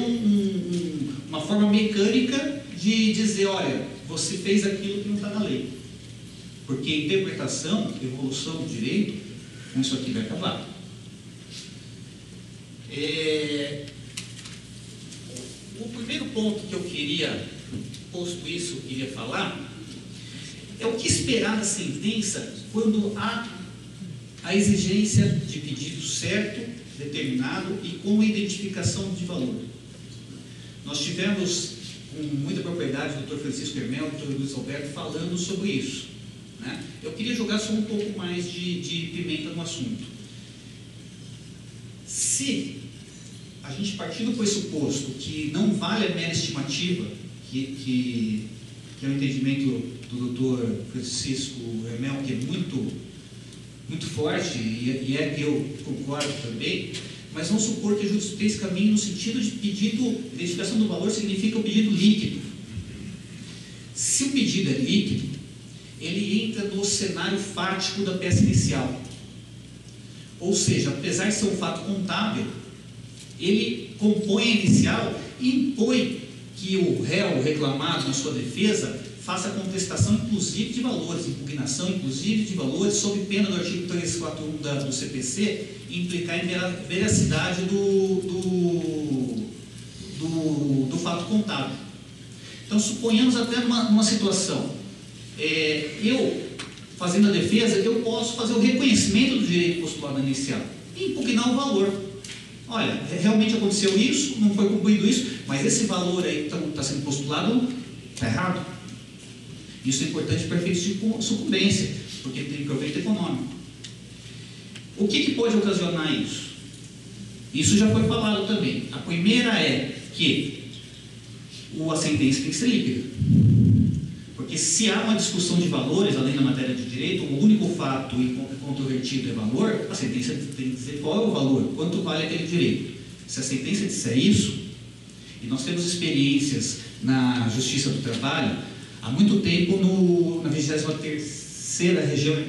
uma forma mecânica de dizer, olha, você fez aquilo que não está na lei. Porque interpretação, evolução do direito, com isso aqui vai acabar. O primeiro ponto que eu queria, posto isso, eu queria falar, é o que esperar da sentença quando há a exigência de pedido certo, determinado e com identificação de valor. Nós tivemos com muita propriedade o Dr. Francisco Hermel e o Dr. Luiz Alberto falando sobre isso, né? Eu queria jogar só um pouco mais de pimenta no assunto. Se a gente partir do pressuposto que não vale a mera estimativa, que é o entendimento do Dr. Francisco Hermel, que é muito forte, e é que eu concordo também, mas vamos supor que a jurisprudência caminhe no sentido de pedido, identificação do valor significa o pedido líquido. Se o pedido é líquido, ele entra no cenário fático da peça inicial. Ou seja, apesar de ser um fato contábil, ele compõe a inicial e impõe que o réu reclamado na sua defesa faça contestação inclusive de valores, impugnação inclusive de valores, sob pena do artigo 341 do CPC, implicar em veracidade do fato contábil. Então, suponhamos até numa situação, eu, fazendo a defesa, eu posso fazer o reconhecimento do direito postulado inicial e impugnar o valor. Olha, realmente aconteceu isso, não foi cumprido isso, mas esse valor aí que está sendo postulado Está errado? Isso é importante para efeitos de sucumbência, porque tem proveito econômico. O que pode ocasionar isso? Isso já foi falado também. A primeira é que a sentença tem que ser líquida. Porque se há uma discussão de valores, além da matéria de direito, o único fato controvertido é valor, a sentença tem que dizer qual é o valor, quanto vale aquele direito. Se a sentença disser isso, e nós temos experiências na Justiça do Trabalho, há muito tempo na 23ª região de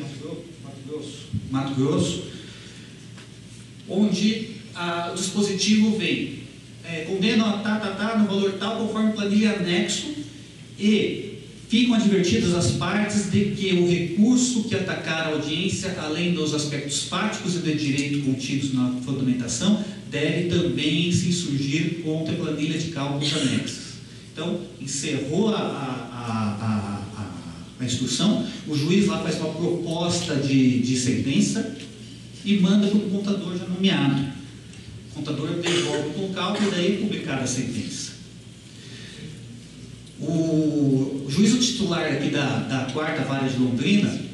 Mato Grosso, onde o dispositivo vem, condena no valor tal, conforme planilha anexo, e ficam advertidas as partes de que o recurso que atacar a audiência, além dos aspectos fáticos e de direito contidos na fundamentação, deve também se insurgir contra a planilha de cálculos anexas. Então, encerrou a instrução, o juiz lá faz uma proposta de sentença e manda para o contador já nomeado. O contador devolve com o cálculo e daí é publicada a sentença. O juízo titular aqui da 4ª Vara de Londrina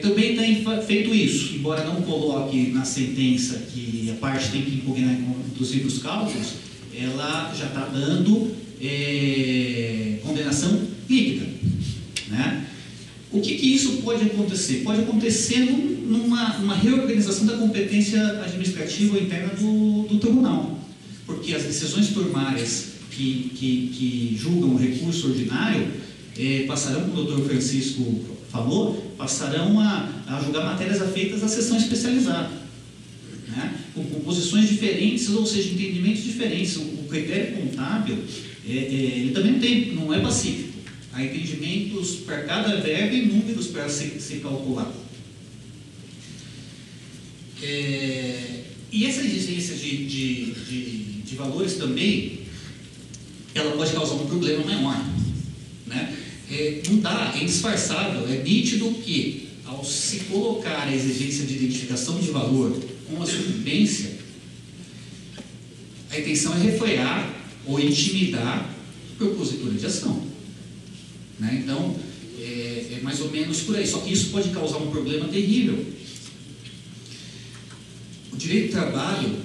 também tem feito isso, embora não coloque na sentença que a parte tem que impugnar inclusive os cálculos, ela já está dando condenação líquida, né? O que isso pode acontecer? Pode acontecer numa reorganização da competência administrativa interna do tribunal, porque as decisões turmárias que julgam o recurso ordinário passarão, como o doutor Francisco falou, passarão a julgar matérias afeitas à seção especializada, né? Com composições diferentes, ou seja, entendimentos diferentes. O critério contábil ele também não é pacífico. Há entendimentos para cada verbo e números para se calcular. E essa exigência de valores também, ela pode causar um problema maior, né? Não dá, é indisfarçável, é nítido que ao se colocar a exigência de identificação de valor com a sucumbência, a intenção é refrear ou intimidar o propositor de ação, né? Então, é mais ou menos por aí, só que isso pode causar um problema terrível. O direito do trabalho,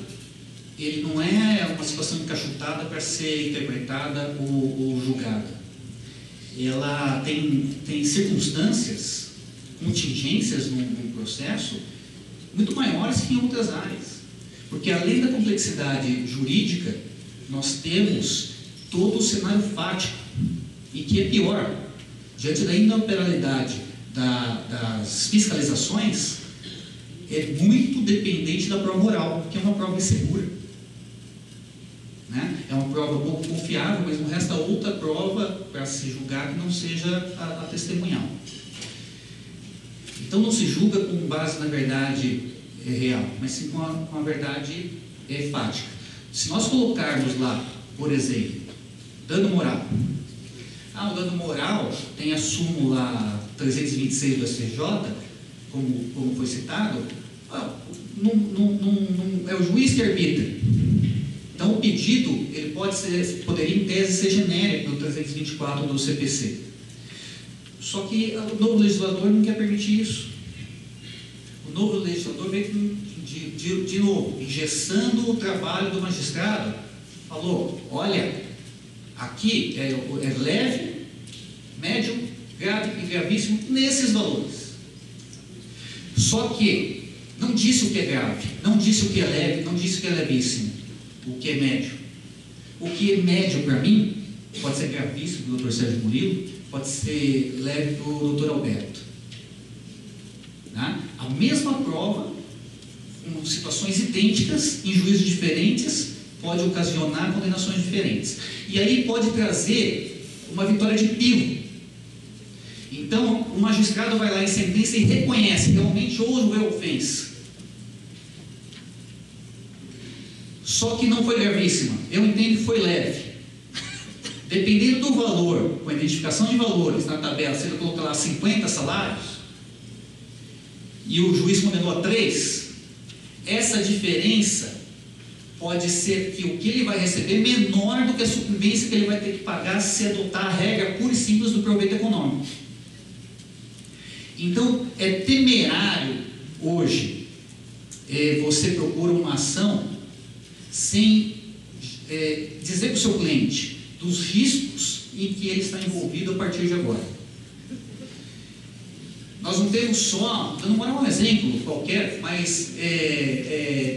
ele não é uma situação encaixotada para ser interpretada ou julgada. Ela tem circunstâncias, contingências no processo muito maiores que em outras áreas. Porque além da complexidade jurídica, nós temos todo o cenário fático, e que é pior, diante da inoperabilidade das fiscalizações, é muito dependente da prova oral, que é uma prova insegura, né? É uma prova pouco confiável, mas não resta outra prova para se julgar que não seja a testemunhal. Então não se julga com base na verdade real, mas sim com a verdade fática. Se nós colocarmos lá, por exemplo, dano moral. O dano moral tem a súmula 326 do STJ, como foi citado, é o juiz que arbitra. Então o pedido ele poderia em tese ser genérico no 324 do CPC. Só que o novo legislador não quer permitir isso. O novo legislador veio de novo, engessando o trabalho do magistrado. Falou, olha, aqui é leve, médio, grave e gravíssimo nesses valores. Só que não disse o que é grave, não disse o que é leve, não disse o que é levíssimo, o que é médio. O que é médio para mim pode ser gravíssimo do Dr. Sérgio Murilo, pode ser leve do Dr. Alberto. Tá? A mesma prova, com situações idênticas, em juízos diferentes, pode ocasionar condenações diferentes. E aí pode trazer uma vitória de pio. Então, o magistrado vai lá em sentença e reconhece realmente houve ofensa. Só que não foi gravíssima. Eu entendo que foi leve. Dependendo do valor, com a identificação de valores na tabela, se ele colocar lá 50 salários, e o juiz condenou a 3, essa diferença pode ser que o que ele vai receber é menor do que a sucumbência que ele vai ter que pagar se adotar a regra pura e simples do proveito econômico. Então, é temerário hoje você procura uma ação sem dizer para o seu cliente dos riscos em que ele está envolvido a partir de agora. Nós não temos só, eu não vou dar um exemplo qualquer, mas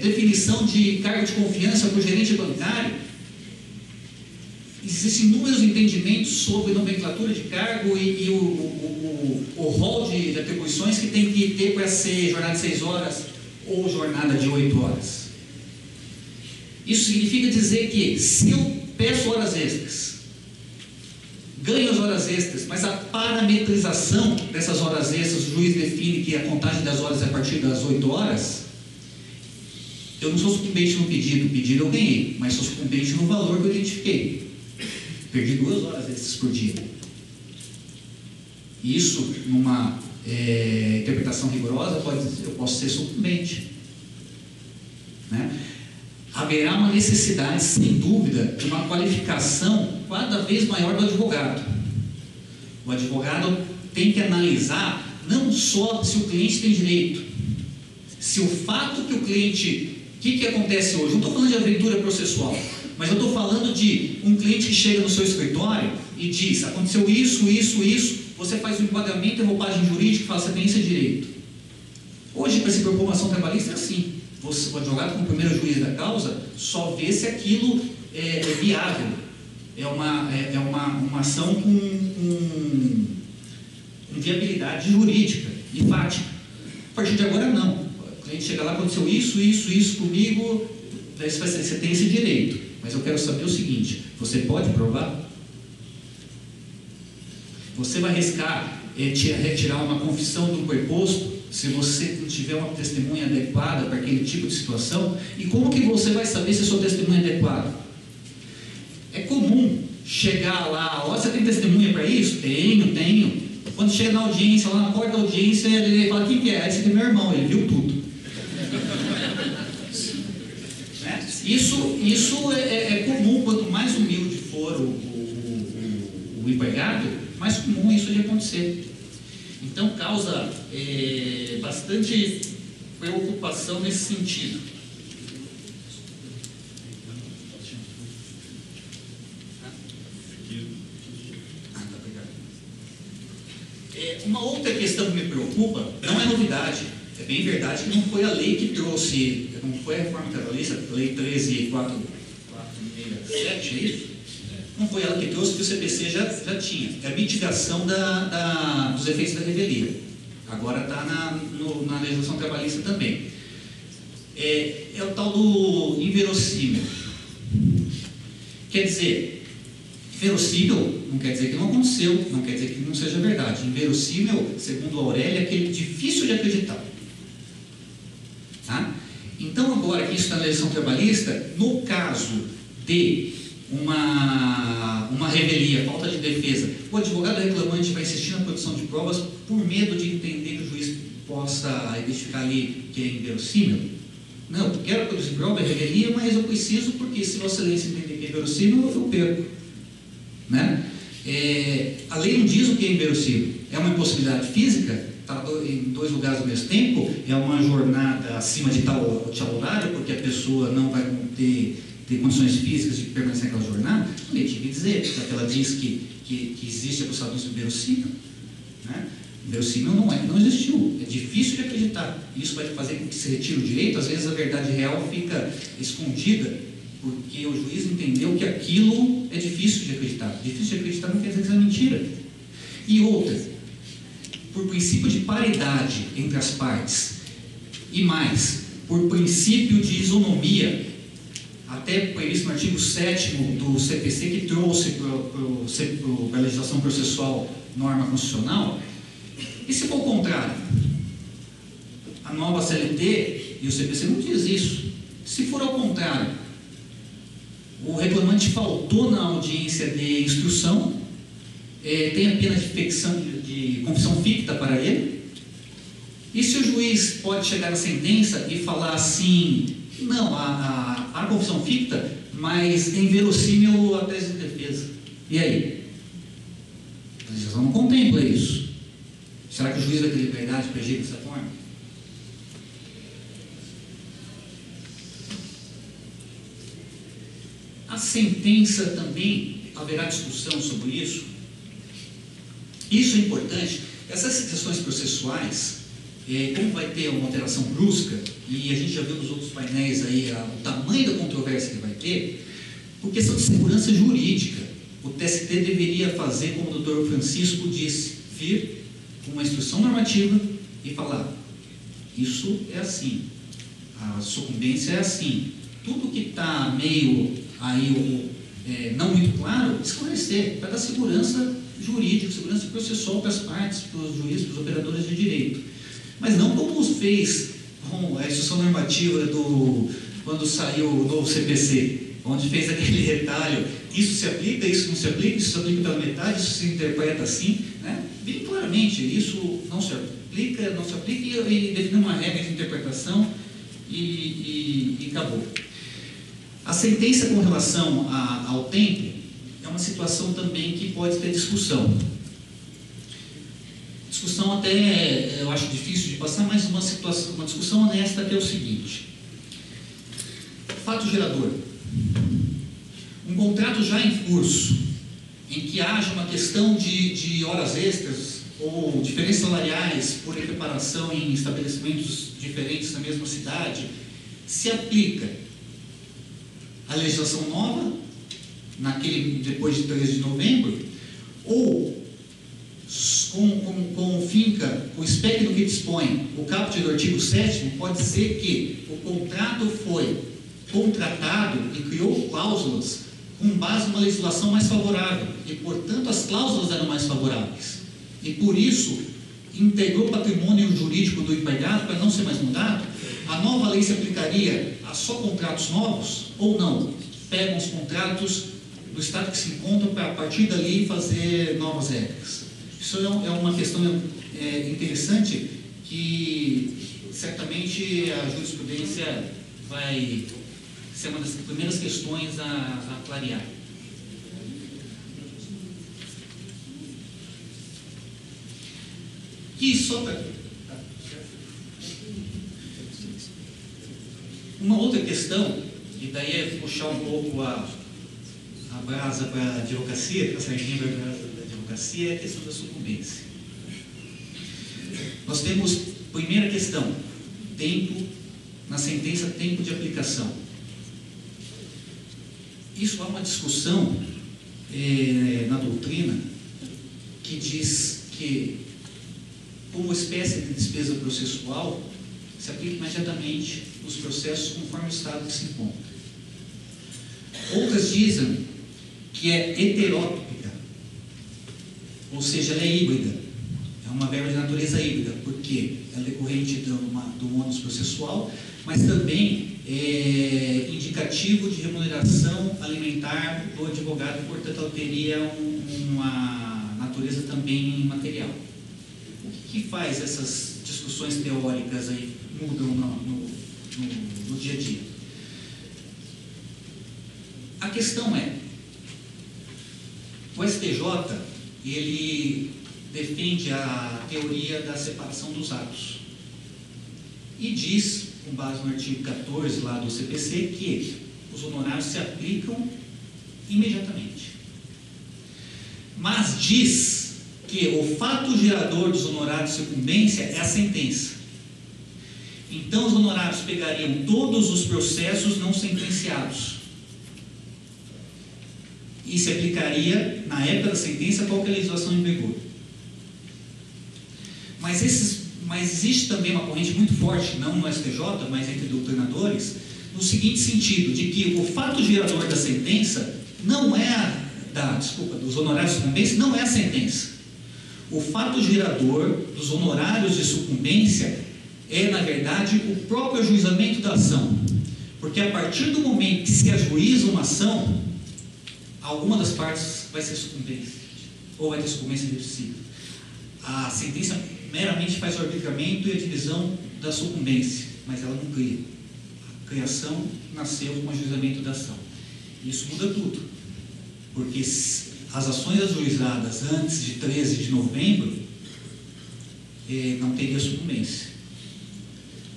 definição de cargo de confiança para o gerente bancário. Existem inúmeros entendimentos sobre nomenclatura de cargo e o rol de atribuições que tem que ter para ser jornada de 6 horas ou jornada de 8 horas. Isso significa dizer que se eu peço horas extras, ganho as horas extras, mas a parametrização dessas horas extras, o juiz define que a contagem das horas é a partir das 8 horas, eu não sou sucumbente no pedido, o pedido eu ganhei, mas sou sucumbente no valor que eu identifiquei. Perdi 2 horas extras por dia. Isso, numa interpretação rigorosa, eu posso ser sucumbente. Né? Haverá uma necessidade, sem dúvida, de uma qualificação cada vez maior do advogado. O advogado tem que analisar não só se o cliente tem direito, se o fato que o cliente... O que acontece hoje? Não estou falando de aventura processual, mas eu estou falando de um cliente que chega no seu escritório e diz: aconteceu isso, isso, isso, você faz um enquadramento e roupagem jurídica e fala: você tem esse direito. Hoje, para se propor uma ação trabalhista, é assim. O advogado, como primeiro juiz da causa, só vê se aquilo é viável. É uma ação com viabilidade jurídica e fática. A partir de agora, não. O cliente chega lá: aconteceu isso, isso, isso comigo, daí você vai dizer: você tem esse direito, mas eu quero saber o seguinte: você pode provar? Você vai arriscar retirar uma confissão do preposto se você não tiver uma testemunha adequada para aquele tipo de situação? E como que você vai saber se a sua testemunha é adequada? É comum chegar lá: ó, você tem testemunha para isso? Tenho. Quando chega na audiência, lá na porta da audiência, ele fala: quem que é? Esse aqui é meu irmão, ele viu tudo. Né? Isso é comum. Quanto mais humilde for o empregado, mais comum isso de acontecer. Então causa bastante preocupação nesse sentido. Uma outra questão que me preocupa, não é novidade, é bem verdade que não foi a lei que trouxe, não foi a reforma trabalhista, a lei 13.467, é isso? Não foi ela que trouxe, que o CPC já tinha. É a mitigação dos efeitos da revelia. Agora está na legislação trabalhista também. É o tal do inverossímil. Quer dizer, verossímil não quer dizer que não aconteceu, não quer dizer que não seja verdade. Inverossímil, segundo a Aurélia, é aquele difícil de acreditar. Tá? Então, agora que isso está na legislação trabalhista, no caso de uma revelia, falta de defesa, o advogado reclamante vai insistir na produção de provas por medo de entender que o juiz possa identificar ali que é inverossímil. Não, eu quero produzir prova, é revelia, mas eu preciso, porque se Vossa Excelência entender que é inverossímil, eu perco. Né? A lei não diz o que é inverossímil. É uma impossibilidade física, tá em 2 lugares ao mesmo tempo, é uma jornada acima de tal horário, porque a pessoa não vai ter condições físicas de permanecer naquela jornada. A lei tinha que dizer, porque ela diz que existe a possibilidade do inverossímil. Né? Inverossímil não existiu, é difícil de acreditar. Isso vai fazer com que se retire o direito. Às vezes a verdade real fica escondida, porque o juiz entendeu que aquilo é difícil de acreditar. Difícil de acreditar não quer dizer que é mentira. E outra, por princípio de paridade entre as partes, e mais, por princípio de isonomia, até previsto no artigo 7º do CPC, que trouxe para a legislação processual norma constitucional. E se for o contrário? A nova CLT e o CPC não diz isso. Se for ao contrário, o reclamante faltou na audiência de instrução, tem a pena de confissão ficta para ele, e se o juiz pode chegar à sentença e falar assim: não, a a confissão ficta, mas é inverossímil a tese de defesa. E aí? A legislação não contempla isso. Será que o juiz vai ter liberdade para agir dessa forma? A sentença também, haverá discussão sobre isso. Isso é importante. Essas questões processuais, como vai ter uma alteração brusca, e a gente já viu nos outros painéis aí o tamanho da controvérsia que vai ter, por questão de segurança jurídica, o TST deveria fazer, como o doutor Francisco disse, vir com uma instrução normativa e falar: isso é assim, a sucumbência é assim, tudo que está meio aí não muito claro, esclarecer, para dar segurança jurídica, segurança processual para as partes, para os juízes, para os operadores de direito. Mas não como fez com a instrução normativa quando saiu o novo CPC, onde fez aquele retalho: isso se aplica, isso não se aplica, isso se aplica pela metade, isso se interpreta assim, né? Bem claramente, isso não se aplica, não se aplica, e definiu uma regra de interpretação e acabou. A sentença com relação ao tempo é uma situação também que pode ter discussão. Discussão até, eu acho difícil de passar, mas uma discussão honesta, que é o seguinte: fato gerador. Um contrato já em curso, em que haja uma questão de horas extras ou diferenças salariais por equiparação em estabelecimentos diferentes na mesma cidade, se aplica a legislação nova, depois de 13 de novembro, ou com o espectro do que dispõe o caput do artigo 7º, pode ser que o contrato foi contratado e criou cláusulas com base numa legislação mais favorável, e, portanto, as cláusulas eram mais favoráveis, e, por isso, integrou o patrimônio jurídico do empregado para não ser mais mudado. A nova lei se aplicaria a só contratos novos ou não? Pegam os contratos do estado que se encontram para, a partir dali, fazer novas regras. Isso é uma questão interessante, que certamente a jurisprudência vai ser uma das primeiras questões a clarear. E só para... Uma outra questão, e daí é puxar um pouco a brasa para a advocacia, a sardinha para a brasa da advocacia, é a questão da sucumbência. Nós temos, primeira questão, tempo, na sentença, tempo de aplicação. Isso há uma discussão na doutrina que diz que, como espécie de despesa processual, se aplica imediatamente os processos conforme o estado que se encontra. Outras dizem que é heterópica, ou seja, ela é híbrida, é uma verba de natureza híbrida, porque ela é decorrente do ônus processual, mas também é indicativo de remuneração alimentar do advogado, portanto ela teria uma natureza também material. O que faz essas discussões teóricas aí mudam no dia a dia? A questão é, o STJ, ele defende a teoria da separação dos atos e diz, com base no artigo 14 lá do CPC, que os honorários se aplicam imediatamente. Mas diz que o fato gerador dos honorários de sucumbência é a sentença. Então, os honorários pegariam todos os processos não sentenciados e se aplicaria, na época da sentença, qualquer legislação em vigor. Mas existe também uma corrente muito forte, não no STJ, mas entre doutrinadores, no seguinte sentido, de que o fato gerador da sentença não é dos honorários de sucumbência, não é a sentença. O fato gerador dos honorários de sucumbência é, na verdade, o próprio ajuizamento da ação. Porque a partir do momento que se ajuiza uma ação, alguma das partes vai ser sucumbência, ou vai ter sucumbência reducida. A sentença meramente faz o arbitramento e a divisão da sucumbência, mas ela não cria. criação nasceu com o ajuizamento da ação. Isso muda tudo, porque as ações ajuizadas antes de 13 de novembro não teria sucumbência.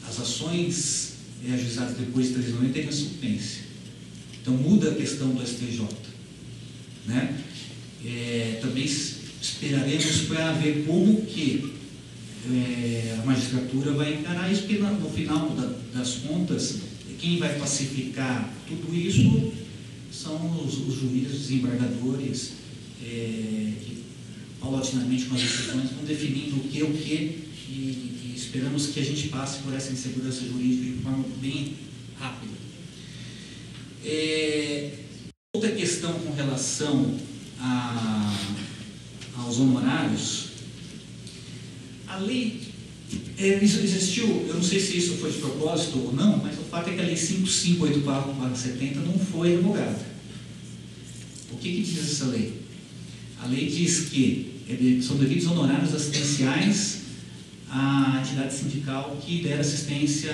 As ações ajuizadas depois de 13 de novembro teriam sucumbência. Então muda a questão do STJ, né? Também esperaremos para ver como que a magistratura vai encarar isso, porque no final das contas, quem vai pacificar tudo isso são os juízes, os desembargadores, que paulatinamente com as decisões vão definindo o que, e esperamos que a gente passe por essa insegurança jurídica de forma bem rápida. Outra questão com relação aos honorários, a lei existiu, eu não sei se isso foi de propósito ou não, mas o fato é que a lei 5584/70 não foi revogada. O que diz essa lei? A lei diz que são devidos honorários assistenciais à entidade sindical que der assistência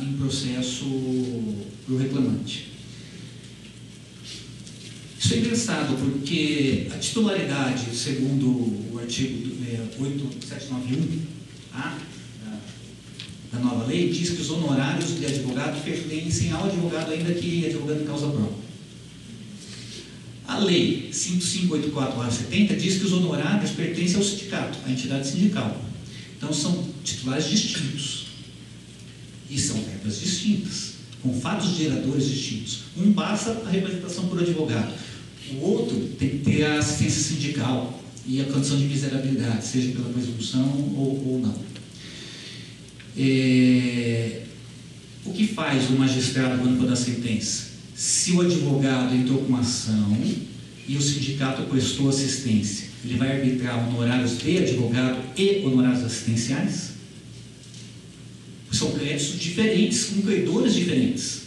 em processo para o reclamante. Isso é engraçado, porque a titularidade, segundo o artigo 8791A da nova lei, diz que os honorários de advogado pertencem ao advogado, ainda que advogado em causa própria. A lei 5584/70 diz que os honorários pertencem ao sindicato, à entidade sindical. Então são titulares distintos. E são verbas distintas, com fatos geradores distintos. Um passa a representação por advogado, o outro tem que ter a assistência sindical e a condição de miserabilidade, seja pela presunção ou não. O que faz o magistrado quando for dar sentença? Se o advogado entrou com ação e o sindicato prestou assistência, ele vai arbitrar honorários de advogado e honorários assistenciais? São créditos diferentes, com credores diferentes.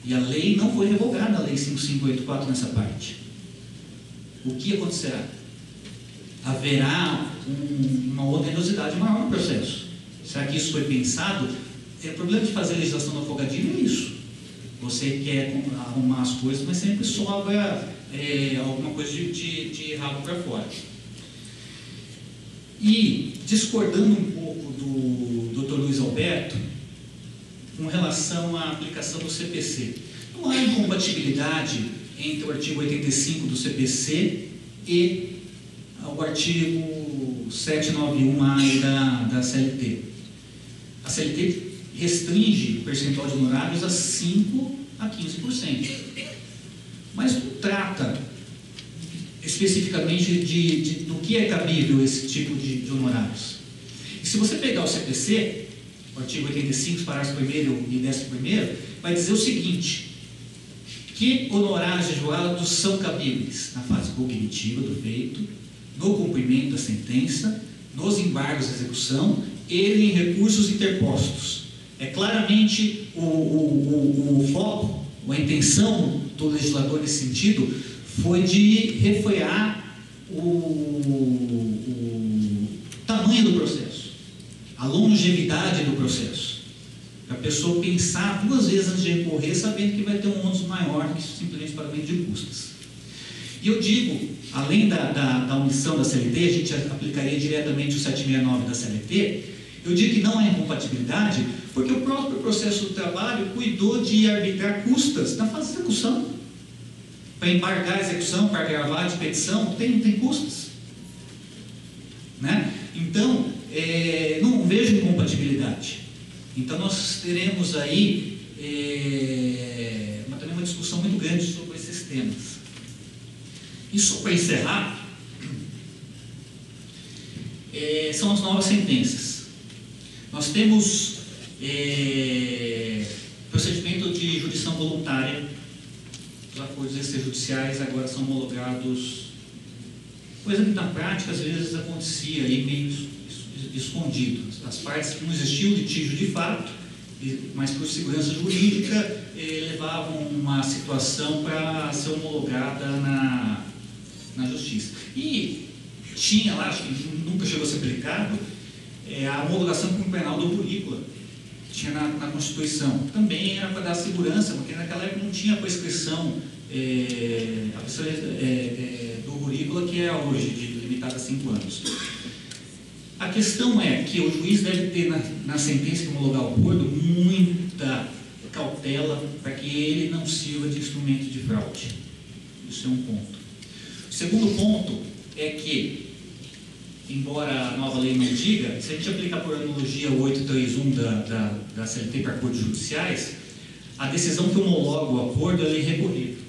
E a lei não foi revogada, a lei 5584 nessa parte. O que acontecerá? Haverá uma onerosidade maior no processo. Será que isso foi pensado? O problema de fazer legislação no afogadilho é isso. Você quer arrumar as coisas, mas sempre sobra alguma coisa de rabo para fora. E, discordando um pouco do Dr. Luiz Alberto, com relação à aplicação do CPC. Não há incompatibilidade entre o artigo 85 do CPC e o artigo 791A da CLT. A CLT restringe o percentual de honorários a 5% a 15%. Mas não trata especificamente do que é cabível esse tipo de honorários. E se você pegar o CPC, o artigo 85, parágrafo 1º e 11º, vai dizer o seguinte: que honorários de advogado são cabíveis na fase cognitiva do feito, no cumprimento da sentença, nos embargos de execução e em recursos interpostos. É claramente o foco, a intenção do legislador nesse sentido foi de refrear o tamanho do processo, a longevidade do processo, para a pessoa pensar duas vezes antes de recorrer, sabendo que vai ter um ônus maior que simplesmente pagamento de custas. E eu digo, além da omissão da CLT, a gente aplicaria diretamente o 769 da CLT, eu digo que não há incompatibilidade, porque o próprio processo do trabalho cuidou de arbitrar custas na fase de execução. Para embargar a execução, para gravar de petição, tem custas. Né? Então, não vejo incompatibilidade. Então, nós teremos aí também uma discussão muito grande sobre esses temas. E só para encerrar, são as novas sentenças. Nós temos procedimento de jurisdição voluntária. Os acordos extrajudiciais agora são homologados, coisa que na prática às vezes acontecia aí meio escondido. As partes, não existia o litígio de fato, mas por segurança jurídica levavam uma situação para ser homologada na justiça. E tinha lá, acho que nunca chegou a ser aplicado, a homologação com o penal do Purícola. tinha na Constituição. Também era para dar segurança, porque naquela época não tinha a prescrição do currículo que é hoje, limitada a 5 anos. A questão é que o juiz deve ter na sentença que homologar o acordo muita cautela para que ele não sirva de instrumento de fraude. Isso é um ponto. O segundo ponto é que, embora a nova lei não diga, se a gente aplicar por analogia o 831 da CLT para acordos judiciais, a decisão que homologa o acordo é irrecorrível.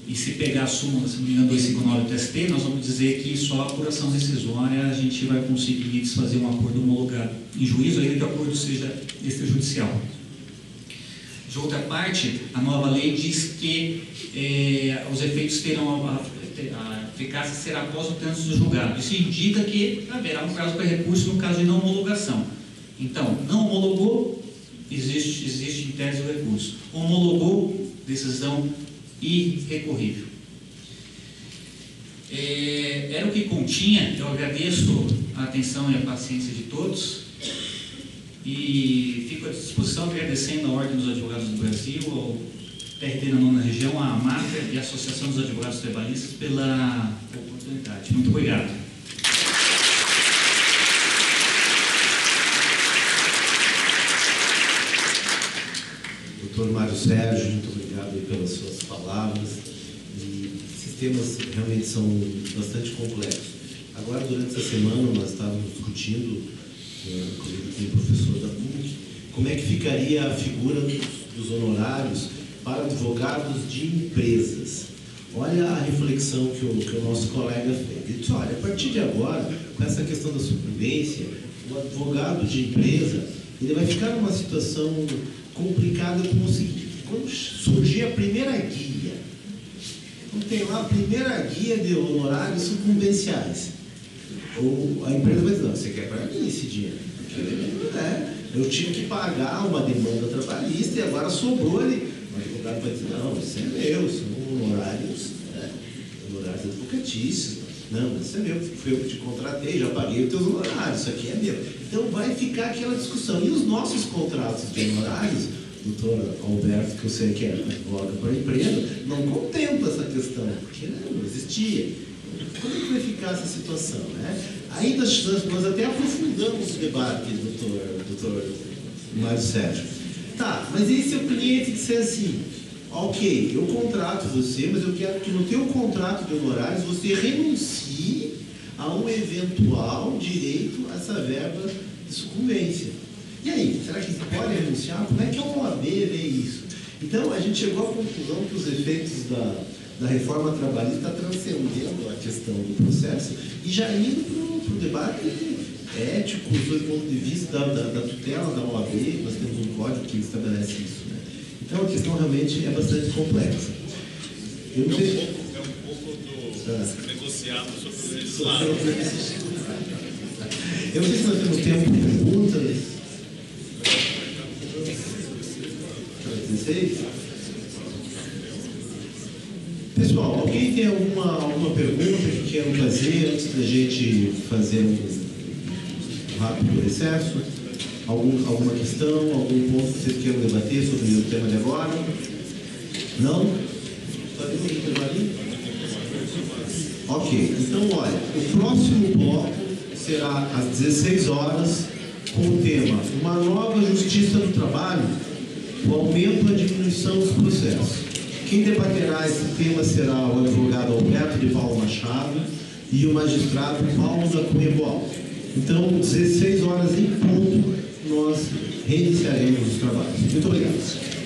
E se pegar a súmula, se não me engano, 259 do TST, nós vamos dizer que só a apuração decisória a gente vai conseguir desfazer um acordo homologado em juízo, ainda que o acordo seja extrajudicial. De outra parte, a nova lei diz que os efeitos terão a eficácia será após o trânsito do julgado. Isso indica que haverá um prazo para recurso no caso de não homologação. Então, não homologou, existe em tese o recurso. Homologou, decisão irrecorrível. Era o que continha. Eu agradeço a atenção e a paciência de todos e fico à disposição agradecendo a Ordem dos Advogados do Brasil, ao TRT na 9ª Região, a AMATRA e a Associação dos Advogados Trabalhistas pela oportunidade. Muito obrigado. Doutor Mário Sérgio, muito obrigado aí pelas suas palavras. E esses temas realmente são bastante complexos. Agora, durante essa semana, nós estávamos discutindo, inclusive com o professor da PUC, como é que ficaria a figura dos honorários para advogados de empresas. Olha a reflexão que o nosso colega fez. Ele disse, olha, a partir de agora, com essa questão da sucumbência, o advogado de empresa, ele vai ficar numa situação complicada como o seguinte: quando surgir a primeira guia, quando tem lá a primeira guia de honorários sucumbenciais, ou a empresa vai dizer, não, você quer para mim esse dinheiro? Eu tive que pagar uma demanda trabalhista e agora sobrou ali. O advogado vai dizer, não, isso é meu, são honorários advocatícios. Não, isso é meu, foi eu que te contratei, já paguei os teus honorários, isso aqui é meu. Então vai ficar aquela discussão. E os nossos contratos de honorários, doutor Alberto, que eu sei que advoga para a empresa, não contempla essa questão, porque não existia. Como é que vai ficar essa situação? Né? Aí nós até aprofundamos o debate, doutor Mário Sérgio. Tá, mas e se o cliente disser assim, ok, eu contrato você, mas eu quero que no teu contrato de honorários você renuncie a um eventual direito a essa verba de sucumbência. E aí, será que você pode renunciar? Como é que a OAB vê isso? Então, a gente chegou à conclusão que os efeitos da reforma trabalhista está transcendendo a questão do processo e já indo para o debate ético, do ponto de vista da tutela da OAB. Nós temos um código que estabelece isso. Né? Então, a questão realmente é bastante complexa. É um pouco do negociado sobre o legislado. Eu não sei se nós temos tempo de perguntas. 16? Pessoal, alguém tem alguma pergunta que queiram fazer antes da gente fazer um rápido recesso? Alguma questão, algum ponto que vocês queiram debater sobre o tema de agora? Não? Podemos intervalir? Ok, então olha, o próximo bloco será às 16 horas com o tema Uma Nova Justiça do Trabalho, o aumento ou a diminuição dos processos. Quem debaterá esse tema será o advogado Alberto de Paulo Machado e o magistrado Paulo da Cunha Boal. Então, 16 horas em ponto, nós reiniciaremos os trabalhos. Muito obrigado.